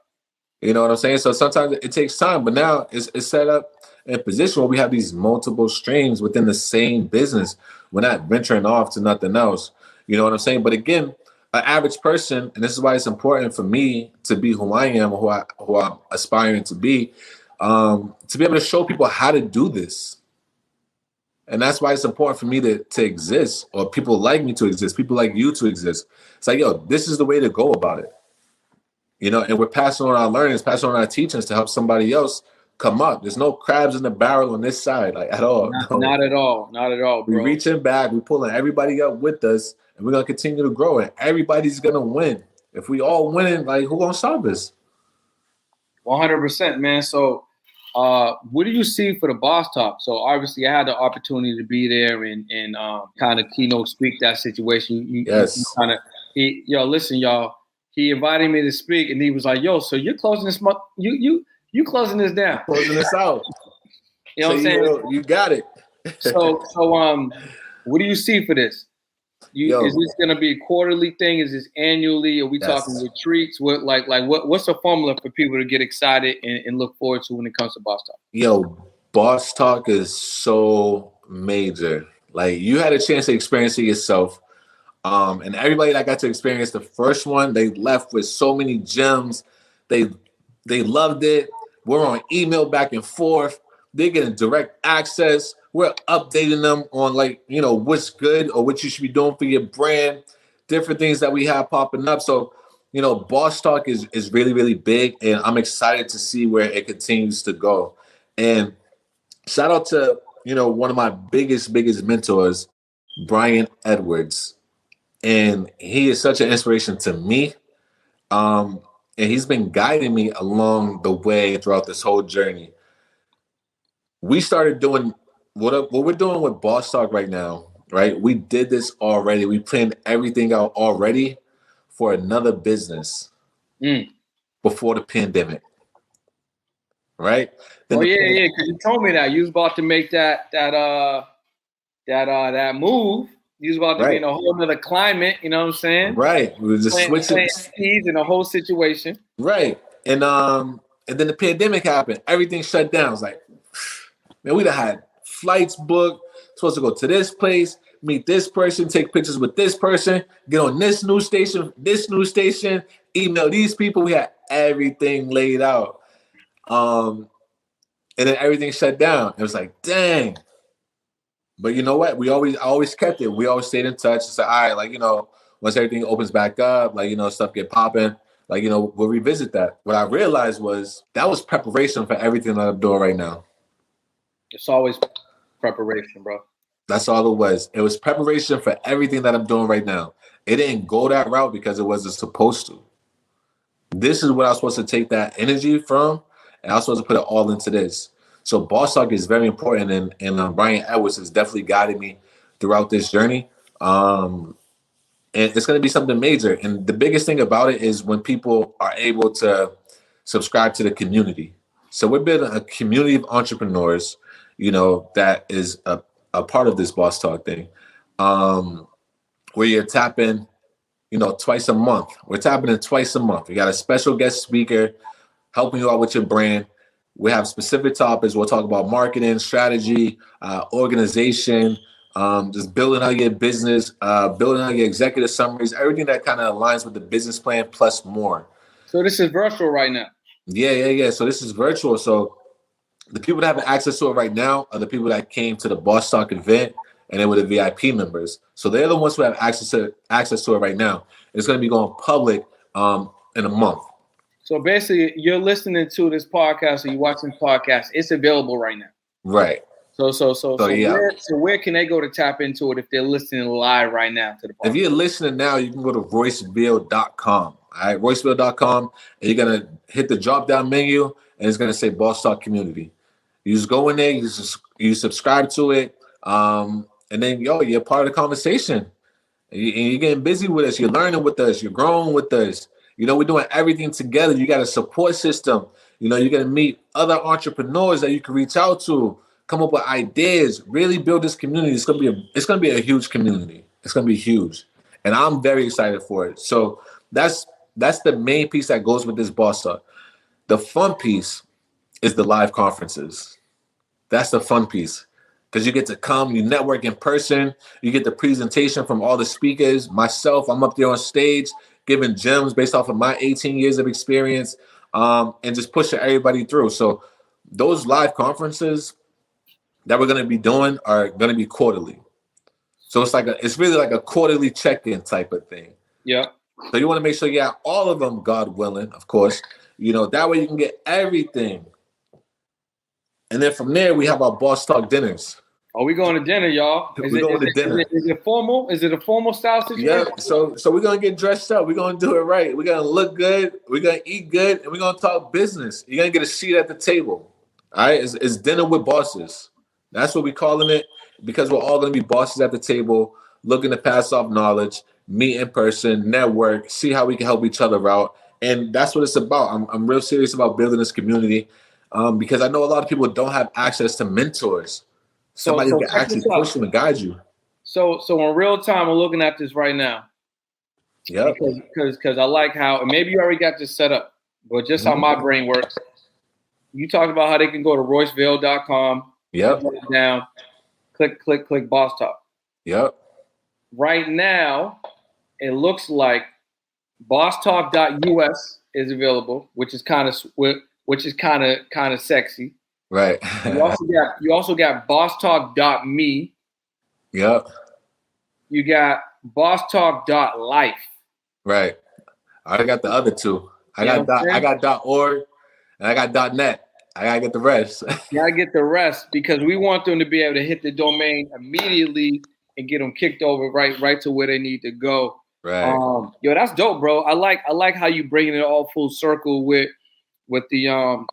You know what I'm saying? So sometimes it takes time, but now it's set up in a position where we have these multiple streams within the same business. We're not venturing off to nothing else. You know what I'm saying? But again, an average person, and this is why it's important for me to be who I am, or who I'm aspiring to be able to show people how to do this. And that's why it's important for me to exist, or people like me to exist, people like you to exist. It's like, yo, this is the way to go about it. And we're passing on our learnings, passing on our teachings to help somebody else come up. There's no crabs in the barrel on this side, like, at all. Not at all. Not at all, bro. We're reaching back. We're pulling everybody up with us, and we're going to continue to grow. And everybody's going to win. If we all win, like, who going to stop us? 100%, man. So what do you see for the Boss Talk? So obviously I had the opportunity to be there and kind of keynote speak that situation. Yes. Listen, y'all. He invited me to speak, and he was like, "Yo, so you're closing this month? You closing this down? Closing this out? You know what I'm saying? You got it." So, what do you see for this? Is this going to be a quarterly thing? Is this annually? Are we talking retreats? What's the formula for people to get excited and look forward to when it comes to Boss Talk? Yo, Boss Talk is so major. Like, you had a chance to experience it yourself. And everybody that got to experience the first one, they left with so many gems. They loved it. We're on email back and forth. They're getting direct access. We're updating them on, what's good or what you should be doing for your brand, different things that we have popping up. So, Boss Talk is really, really big, and I'm excited to see where it continues to go. And shout out to, one of my biggest mentors, Brian Edwards. And he is such an inspiration to me. And he's been guiding me along the way throughout this whole journey. We started doing what we're doing with Boss Talk right now, right? We did this already. We planned everything out already for another business before the pandemic, right? Then yeah, because you told me that you was about to make that move. You was about to be in a whole other climate, you know what I'm saying? Right. We were just switching keys in a whole situation. Right. And then the pandemic happened. Everything shut down. It's like, man, we'd have had flights booked, supposed to go to this place, meet this person, take pictures with this person, get on this news station, email these people. We had everything laid out. And then everything shut down. It was like, dang. But you know what? I always kept it. We always stayed in touch. It's like, all right, once everything opens back up, stuff get popping, we'll revisit that. What I realized was that was preparation for everything that I'm doing right now. It's always preparation, bro. That's all it was. It was preparation for everything that I'm doing right now. It didn't go that route because it wasn't supposed to. This is what I was supposed to take that energy from, and I was supposed to put it all into this. So Boss Talk is very important, and Brian Edwards has definitely guided me throughout this journey. And it's going to be something major. And the biggest thing about it is when people are able to subscribe to the community. So we're building a community of entrepreneurs, that is a part of this Boss Talk thing, where you're tapping, twice a month. We're tapping in twice a month. We got a special guest speaker helping you out with your brand. We have specific topics. We'll talk about marketing, strategy, organization, just building out your business, building out your executive summaries, everything that kind of aligns with the business plan plus more. So this is virtual right now? Yeah. So this is virtual. So the people that have access to it right now are the people that came to the Boss Talk event, and they were the VIP members. So they're the ones who have access to it right now. It's going to be going public in a month. So basically, you're listening to this podcast or you're watching this podcast. It's available right now. Right. So where can they go to tap into it if they're listening live right now to the podcast? If you're listening now, you can go to royceveal.com. All right, royceveal.com, and you're going to hit the drop-down menu, and it's going to say Boss Talk Community. You just go in there, you subscribe to it, and then, you're part of the conversation. And you're getting busy with us. You're learning with us. You're growing with us. You know, we're doing everything together. You got a support system. You know, you're going to meet other entrepreneurs that you can reach out to, come up with ideas, really build this community. It's going to be a huge community. It's going to be huge. And I'm very excited for it. So that's the main piece that goes with this Boss Talk. The fun piece is the live conferences. That's the fun piece. Because you get to come, you network in person, you get the presentation from all the speakers. Myself, I'm up there on stage giving gems based off of my 18 years of experience, and just pushing everybody through. So those live conferences that we're going to be doing are going to be quarterly. So it's really like a quarterly check-in type of thing. Yeah. So you want to make sure you have all of them, God willing, of course. You know, that way you can get everything. And then from there, we have our Boss Talk dinners. Are we going to dinner, y'all? We're going to dinner. Is it formal? Is it a formal style situation? Yeah, so we're going to get dressed up. We're going to do it right. We're going to look good. We're going to eat good. And we're going to talk business. You're going to get a seat at the table. All right? It's dinner with bosses. That's what we're calling it, because we're all going to be bosses at the table, looking to pass off knowledge, meet in person, network, see how we can help each other out. And that's what it's about. I'm real serious about building this community, because I know a lot of people don't have access to mentors. Somebody who can actually push them and guide you. So in real time, we're looking at this right now. Yeah. Because I like how, and maybe you already got this set up, but just how my brain works. You talked about how they can go to royceveal.com. Yep. Down, click Boss Talk. Yep. Right now, it looks like bosstalk.us is available, which is kind of sexy. Right. You also got bosstalk.me. Yep. You got bosstalk.life. Right. I got the other two. I got .org and I got .net. I gotta get the rest. You gotta get the rest, because we want them to be able to hit the domain immediately and get them kicked over right to where they need to go. Right. Yo, that's dope, bro. I like how you bringing it all full circle with the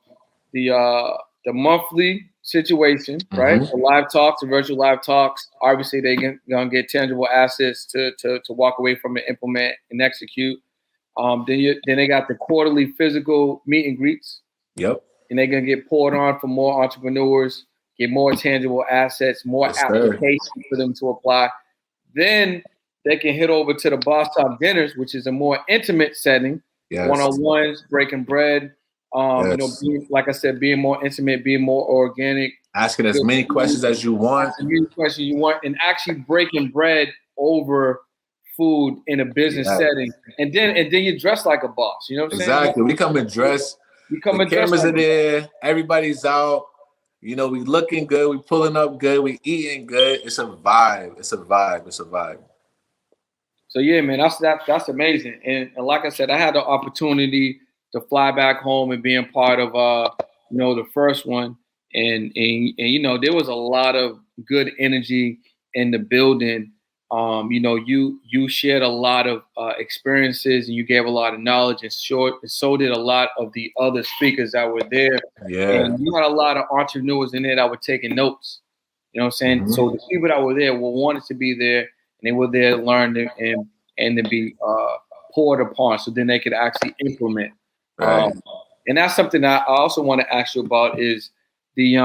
monthly situation, right? The live talks, the virtual live talks. Obviously, they're gonna get tangible assets to walk away from and implement and execute. Then they got the quarterly physical meet and greets. Yep. And they're gonna get poured on for more entrepreneurs, get more tangible assets, more applications for them to apply. Then they can hit over to the Boss Talk dinners, which is a more intimate setting, one-on-ones, breaking bread. You know, like I said, being more intimate, being more organic, asking as many questions as you want, and actually breaking bread over food in a business setting. And then you dress like a boss. You know what I'm saying? Exactly. We come and dress. The cameras are there. Everybody's out. You know, we looking good. We pulling up good. We eating good. It's a vibe. It's a vibe. So yeah, man, that's amazing. And like I said, I had the opportunity to fly back home and being part of the first one. And you know, there was a lot of good energy in the building. You shared a lot of experiences, and you gave a lot of knowledge, and so did a lot of the other speakers that were there. Yeah. And you had a lot of entrepreneurs in there that were taking notes. You know what I'm saying? So the people that were there wanted to be there, and they were there to learn and to be poured upon, so then they could actually implement. Right. And that's something that I also want to ask you about is the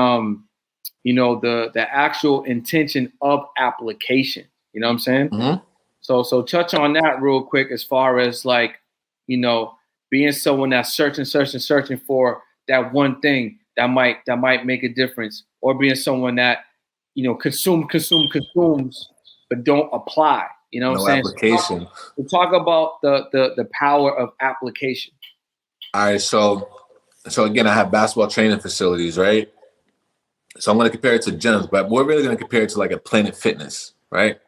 actual intention of application. You know what I'm saying? So touch on that real quick, as far as like, you know, being someone that's searching for that one thing that might make a difference, or being someone that, you know, consumes, but don't apply. You know what I'm saying? Application. So talk about the power of application. All right, so again, I have basketball training facilities, right? So I'm going to compare it to gyms, but we're really going to compare it to like a Planet Fitness, right?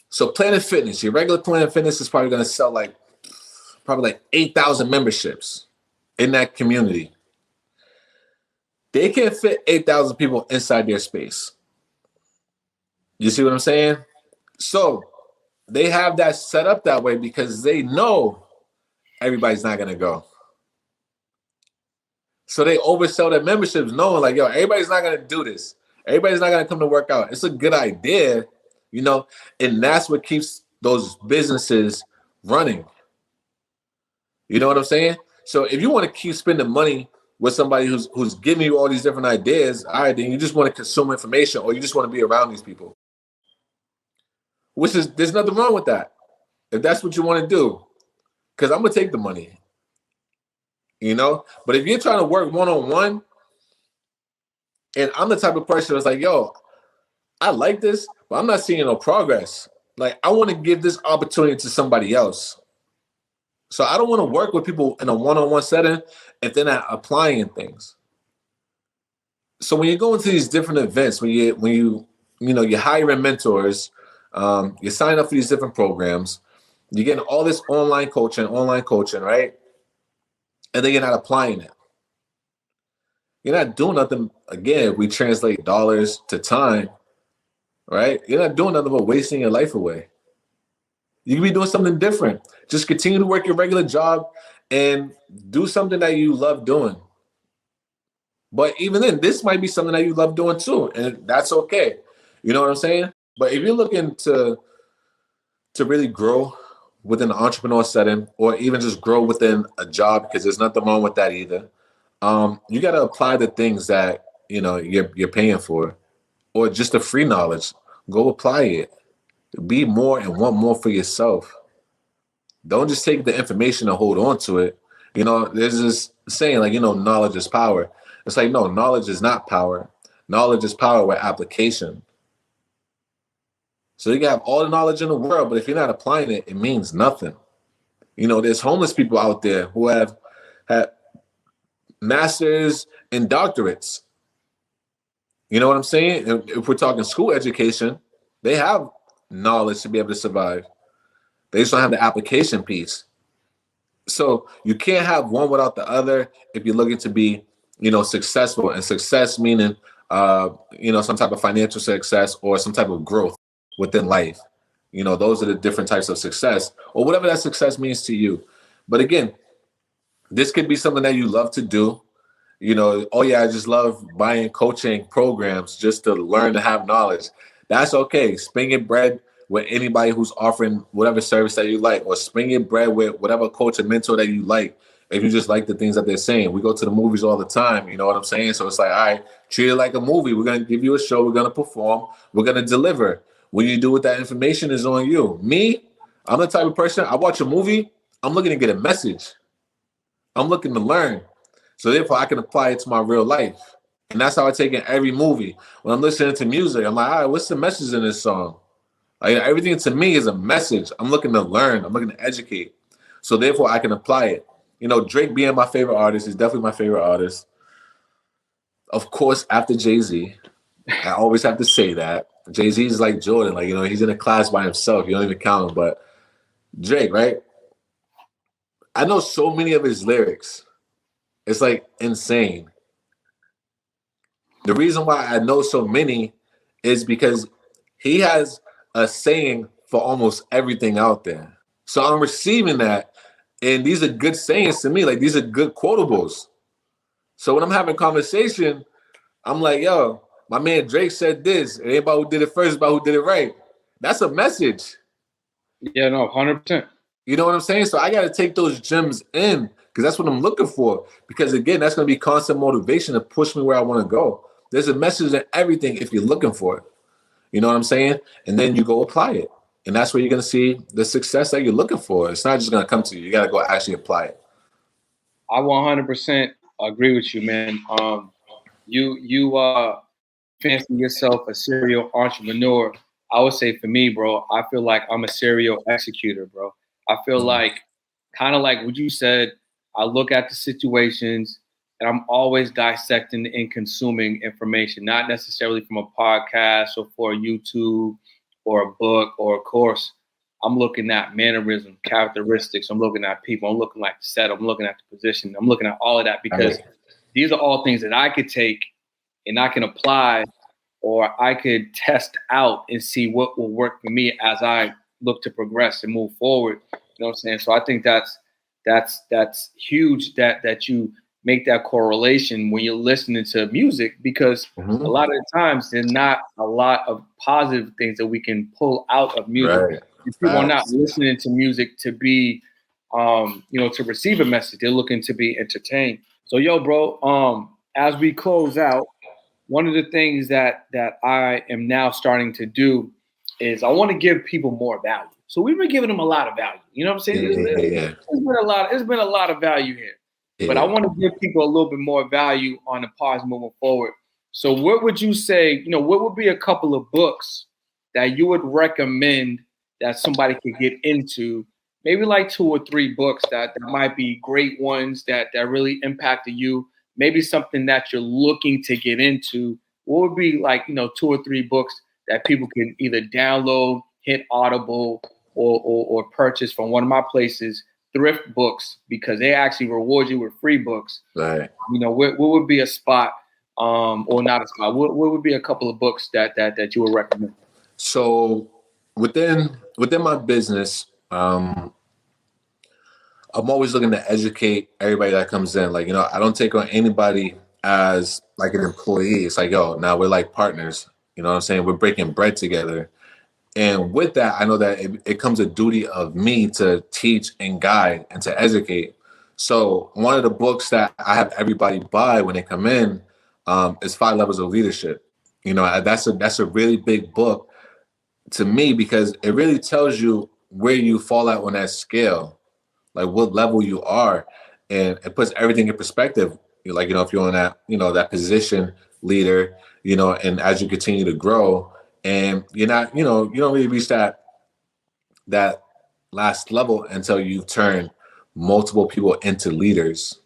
So Planet Fitness, your regular Planet Fitness is probably going to sell like 8,000 memberships in that community. They can't fit 8,000 people inside their space. You see what I'm saying? So they have that set up that way because they know everybody's not going to go. So they oversell their memberships knowing like, yo, everybody's not going to do this. Everybody's not going to come to work out. It's a good idea, you know, and that's what keeps those businesses running. You know what I'm saying? So if you want to keep spending money with somebody who's giving you all these different ideas, all right, then you just want to consume information or you just want to be around these people. There's nothing wrong with that. If that's what you want to do, because I'm going to take the money, But if you're trying to work one-on-one, and I'm the type of person that's like, yo, I like this, but I'm not seeing no progress. Like, I want to give this opportunity to somebody else. So I don't want to work with people in a one-on-one setting if they're not applying things. So when you go into these different events, when you're hiring mentors, you sign up for these different programs, you're getting all this online coaching, right? And then you're not applying it. You're not doing nothing. Again, if we translate dollars to time, right? You're not doing nothing but wasting your life away. You can be doing something different. Just continue to work your regular job and do something that you love doing. But even then, this might be something that you love doing too, and that's okay. You know what I'm saying? But if you're looking to really grow within an entrepreneur setting, or even just grow within a job, because there's nothing wrong with that either, you got to apply the things that you're paying for, or just the free knowledge. Go apply it. Be more and want more for yourself. Don't just take the information and hold on to it. There's this saying like, knowledge is power. It's like, no, knowledge is not power. Knowledge is power with application. So you can have all the knowledge in the world, but if you're not applying it, it means nothing. There's homeless people out there who have had masters and doctorates. You know what I'm saying? If we're talking school education, they have knowledge to be able to survive. They just don't have the application piece. So you can't have one without the other if you're looking to be, successful. And success meaning, some type of financial success or some type of growth within life. Those are the different types of success, or whatever that success means to you. But again, this could be something that you love to do. Oh yeah, I just love buying coaching programs just to learn to have knowledge. That's okay. Spend your bread with anybody who's offering whatever service that you like, or spend your bread with whatever coach or mentor that you like. If you just like the things that they're saying. We go to the movies all the time. You know what I'm saying? So it's like, all right, treat it like a movie. We're going to give you a show. We're going to perform. We're going to deliver. What you do with that information is on you. Me, I'm the type of person, I watch a movie, I'm looking to get a message. I'm looking to learn. So therefore, I can apply it to my real life. And that's how I take in every movie. When I'm listening to music, I'm like, all right, what's the message in this song? Like, everything to me is a message. I'm looking to learn. I'm looking to educate. So therefore, I can apply it. Drake being my favorite artist is definitely my favorite artist. Of course, after Jay-Z. I always have to say that. Jay-Z is like Jordan. Like, he's in a class by himself. You don't even count him. But Drake, right? I know so many of his lyrics. It's like insane. The reason why I know so many is because he has a saying for almost everything out there. So I'm receiving that. And these are good sayings to me. Like, these are good quotables. So when I'm having conversation, I'm like, yo, my man Drake said this. It ain't about who did it first, about who did it right. That's a message. Yeah, no, 100%. You know what I'm saying? So I got to take those gems in, because that's what I'm looking for. Because again, that's going to be constant motivation to push me where I want to go. There's a message in everything if you're looking for it. You know what I'm saying? And then you go apply it. And that's where you're going to see the success that you're looking for. It's not just going to come to you. You got to go actually apply it. I 100% agree with you, man. You fancy yourself a serial entrepreneur. I would say for me, bro, I feel like I'm a serial executor, bro. I feel like, kind of like what you said, I look at the situations and I'm always dissecting and consuming information, not necessarily from a podcast or for YouTube or a book or a course. I'm looking at mannerism, characteristics. I'm looking at people. I'm looking at the set. I'm looking at the position. I'm looking at all of that, because these are all things that I could take and I can apply, or I could test out and see what will work for me as I look to progress and move forward. You know what I'm saying? So I think that's huge that you make that correlation when you're listening to music, because a lot of the times there's not a lot of positive things that we can pull out of music. Right. People are not listening to music to be, to receive a message. They're looking to be entertained. So, bro, as we close out, one of the things that I am now starting to do is I want to give people more value. So we've been giving them a lot of value. You know what I'm saying? It's been a lot of value here. Yeah. But I want to give people a little bit more value on the pods moving forward. So what would you say, what would be a couple of books that you would recommend that somebody could get into? Maybe like 2 or 3 books that might be great ones that really impacted you. Maybe something that you're looking to get into. What would be like, 2 or 3 books that people can either download, hit Audible, or purchase from one of my places, Thrift Books, because they actually reward you with free books. Right. What would be a spot, or not a spot? What would be a couple of books that you would recommend? So within my business, I'm always looking to educate everybody that comes in. Like, I don't take on anybody as like an employee. It's like, now we're like partners. You know what I'm saying? We're breaking bread together. And with that, I know that it comes a duty of me to teach and guide and to educate. So one of the books that I have everybody buy when they come in is 5 Levels of Leadership. That's a really big book to me because it really tells you where you fall out on that scale, like what level you are, and it puts everything in perspective. Like, if you're on that, that position leader, and as you continue to grow, and you're not, you don't really reach that last level until you've turned multiple people into leaders.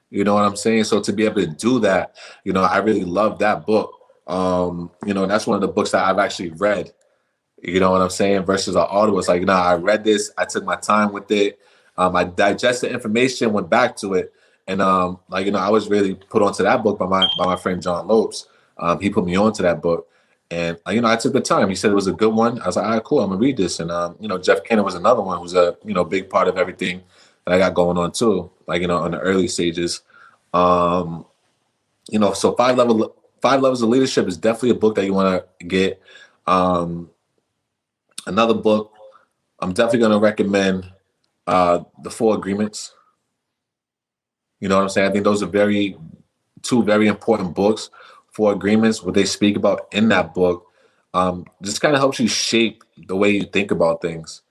You know what I'm saying? So to be able to do that, I really love that book. That's one of the books that I've actually read. You know what I'm saying? Versus an Audible. It's like, I read this. I took my time with it. I digested information, went back to it. And, I was really put onto that book by my friend, John Lopes. He put me onto that book. And, I took the time. He said it was a good one. I was like, all right, cool. I'm going to read this. And, Jeff Kenner was another one who's a, big part of everything that I got going on too. Like, on the early stages. So 5 Levels of Leadership is definitely a book that you want to get. Another book I'm definitely going to recommend, The 4 Agreements. You know what I'm saying? I think those are 2 very important books. 4 Agreements, what they speak about in that book, just kind of helps you shape the way you think about things,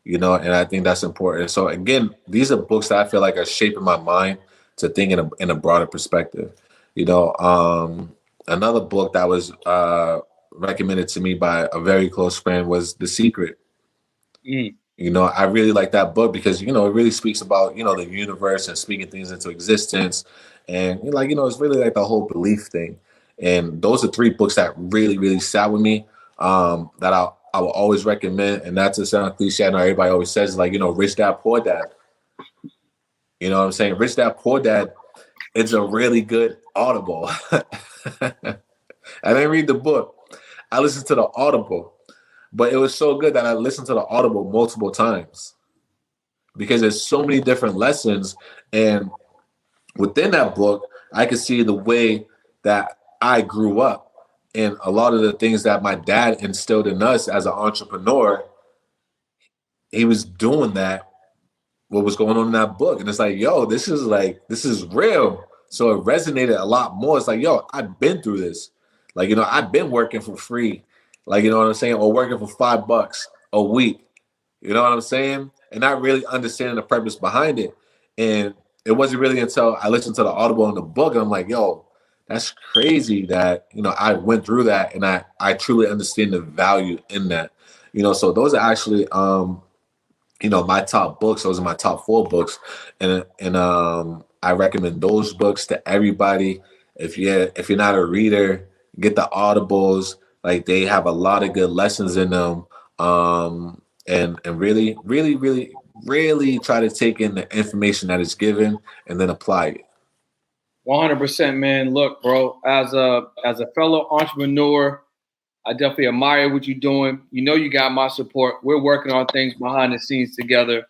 and I think that's important. So again, these are books that I feel like are shaping my mind to think in a broader perspective. Another book that was recommended to me by a very close friend was The Secret. I really like that book because, it really speaks about, the universe and speaking things into existence. And, it's really like the whole belief thing. And those are 3 books that really, really sat with me that I will always recommend. And not to sound cliche, I know everybody always says, like, Rich Dad, Poor Dad. You know what I'm saying? Rich Dad, Poor Dad, it's a really good Audible. I didn't read the book. I listened to the Audible. But it was so good that I listened to the Audible multiple times because there's so many different lessons. And within that book, I could see the way that I grew up and a lot of the things that my dad instilled in us as an entrepreneur. He was doing that, what was going on in that book. And it's like, this is real. So it resonated a lot more. It's like, I've been through this. Like, I've been working for free. Like, you know what I'm saying? Or working for $5 a week. You know what I'm saying? And not really understanding the purpose behind it. And it wasn't really until I listened to the Audible and the book, and I'm like, that's crazy that, I went through that and I truly understand the value in that. So those are actually, my top books. Those are my top 4 books. And I recommend those books to everybody. If you're not a reader, get the Audibles. Like, they have a lot of good lessons in them, and really, really, really, really try to take in the information that is given and then apply it. 100%, man. Look, bro, as a fellow entrepreneur, I definitely admire what you're doing. You got my support. We're working on things behind the scenes together.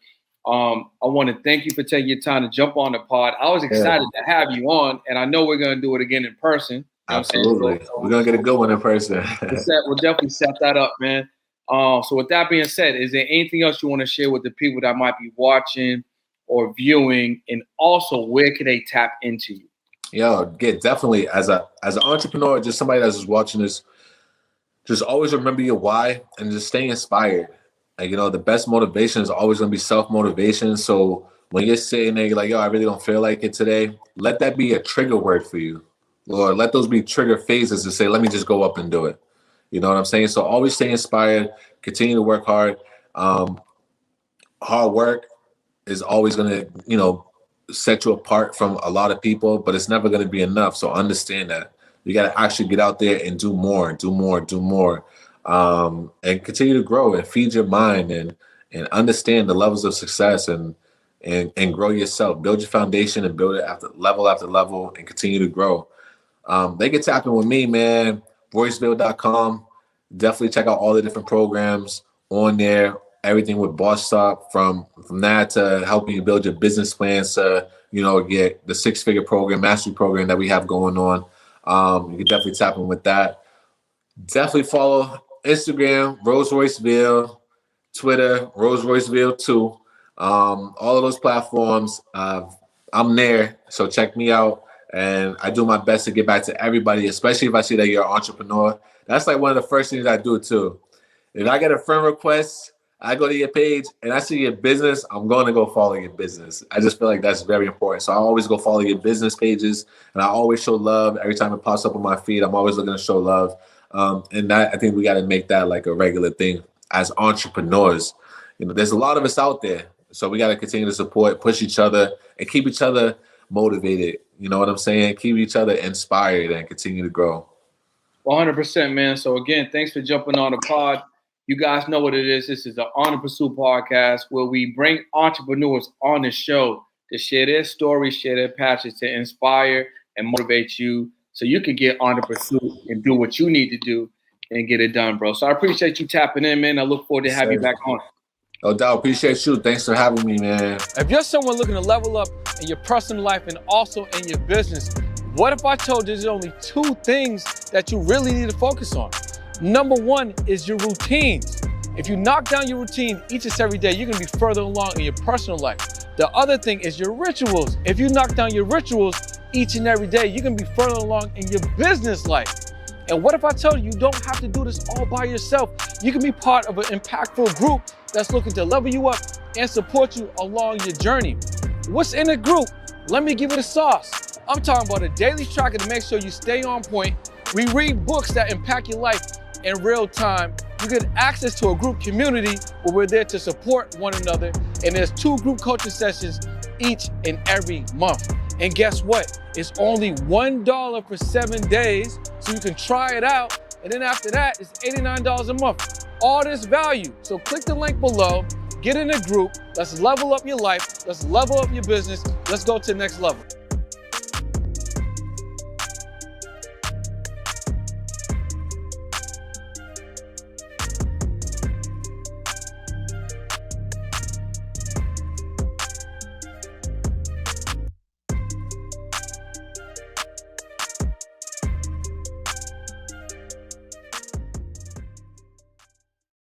I want to thank you for taking your time to jump on the pod. I was excited to have you on, and I know we're going to do it again in person. Absolutely. We're going to get a good one in person. We'll definitely set that up, man. So with that being said, is there anything else you want to share with the people that might be watching or viewing? And also, where can they tap into you? Yo, yeah, definitely. As an entrepreneur, just somebody that's just watching this, just always remember your why and just stay inspired. Like, the best motivation is always going to be self-motivation. So when you're sitting there, you're like, yo, I really don't feel like it today, let that be a trigger word for you. Or let those be trigger phases to say, let me just go up and do it. You know what I'm saying? So always stay inspired, continue to work hard. Hard work is always going to, set you apart from a lot of people, but it's never going to be enough. So understand that. You got to actually get out there and do more, and continue to grow and feed your mind and understand the levels of success and grow yourself. Build your foundation and build it after level and continue to grow. They can tap in with me, man. royceveal.com. Definitely check out all the different programs on there. Everything with Boss Talk, from that to helping you build your business plans to, get the 6-figure program, mastery program that we have going on. You can definitely tap in with that. Definitely follow Instagram, Royce Veal, Twitter, Royce Veal 2. All of those platforms, I'm there. So check me out. And I do my best to get back to everybody, especially if I see that you're an entrepreneur. That's like one of the first things I do too. If I get a friend request, I go to your page and I see your business, I'm going to go follow your business. I just feel like that's very important. So I always go follow your business pages, and I always show love. Every time it pops up on my feed, I'm always looking to show love. And that, I think we got to make that like a regular thing as entrepreneurs. There's a lot of us out there. So we got to continue to support, push each other, and keep each other motivated. You know what I'm saying? Keep each other inspired and continue to grow. 100%, man. So again, thanks for jumping on the pod. You guys know what it is. This is the On the Pursuit podcast, where we bring entrepreneurs on the show to share their stories, share their passions, to inspire and motivate you so you can get on the pursuit and do what you need to do and get it done, bro. So I appreciate you tapping in, man. I look forward to having you back on. No doubt. Appreciate you. Thanks for having me, man. If you're someone looking to level up in your personal life and also in your business, what if I told you there's only 2 things that you really need to focus on? Number 1 is your routines. If you knock down your routine each and every day, you're going to be further along in your personal life. The other thing is your rituals. If you knock down your rituals each and every day, you're going to be further along in your business life. And what if I tell you you don't have to do this all by yourself? You can be part of an impactful group that's looking to level you up and support you along your journey. What's in the group? Let me give it a sauce. I'm talking about a daily tracker to make sure you stay on point. We read books that impact your life in real time. You get access to a group community where we're there to support one another. And there's 2 group coaching sessions each and every month. And guess what? It's only $1 for 7 days, so you can try it out. And then after that, it's $89 a month. All this value. So click the link below, get in a group. Let's level up your life. Let's level up your business. Let's go to the next level.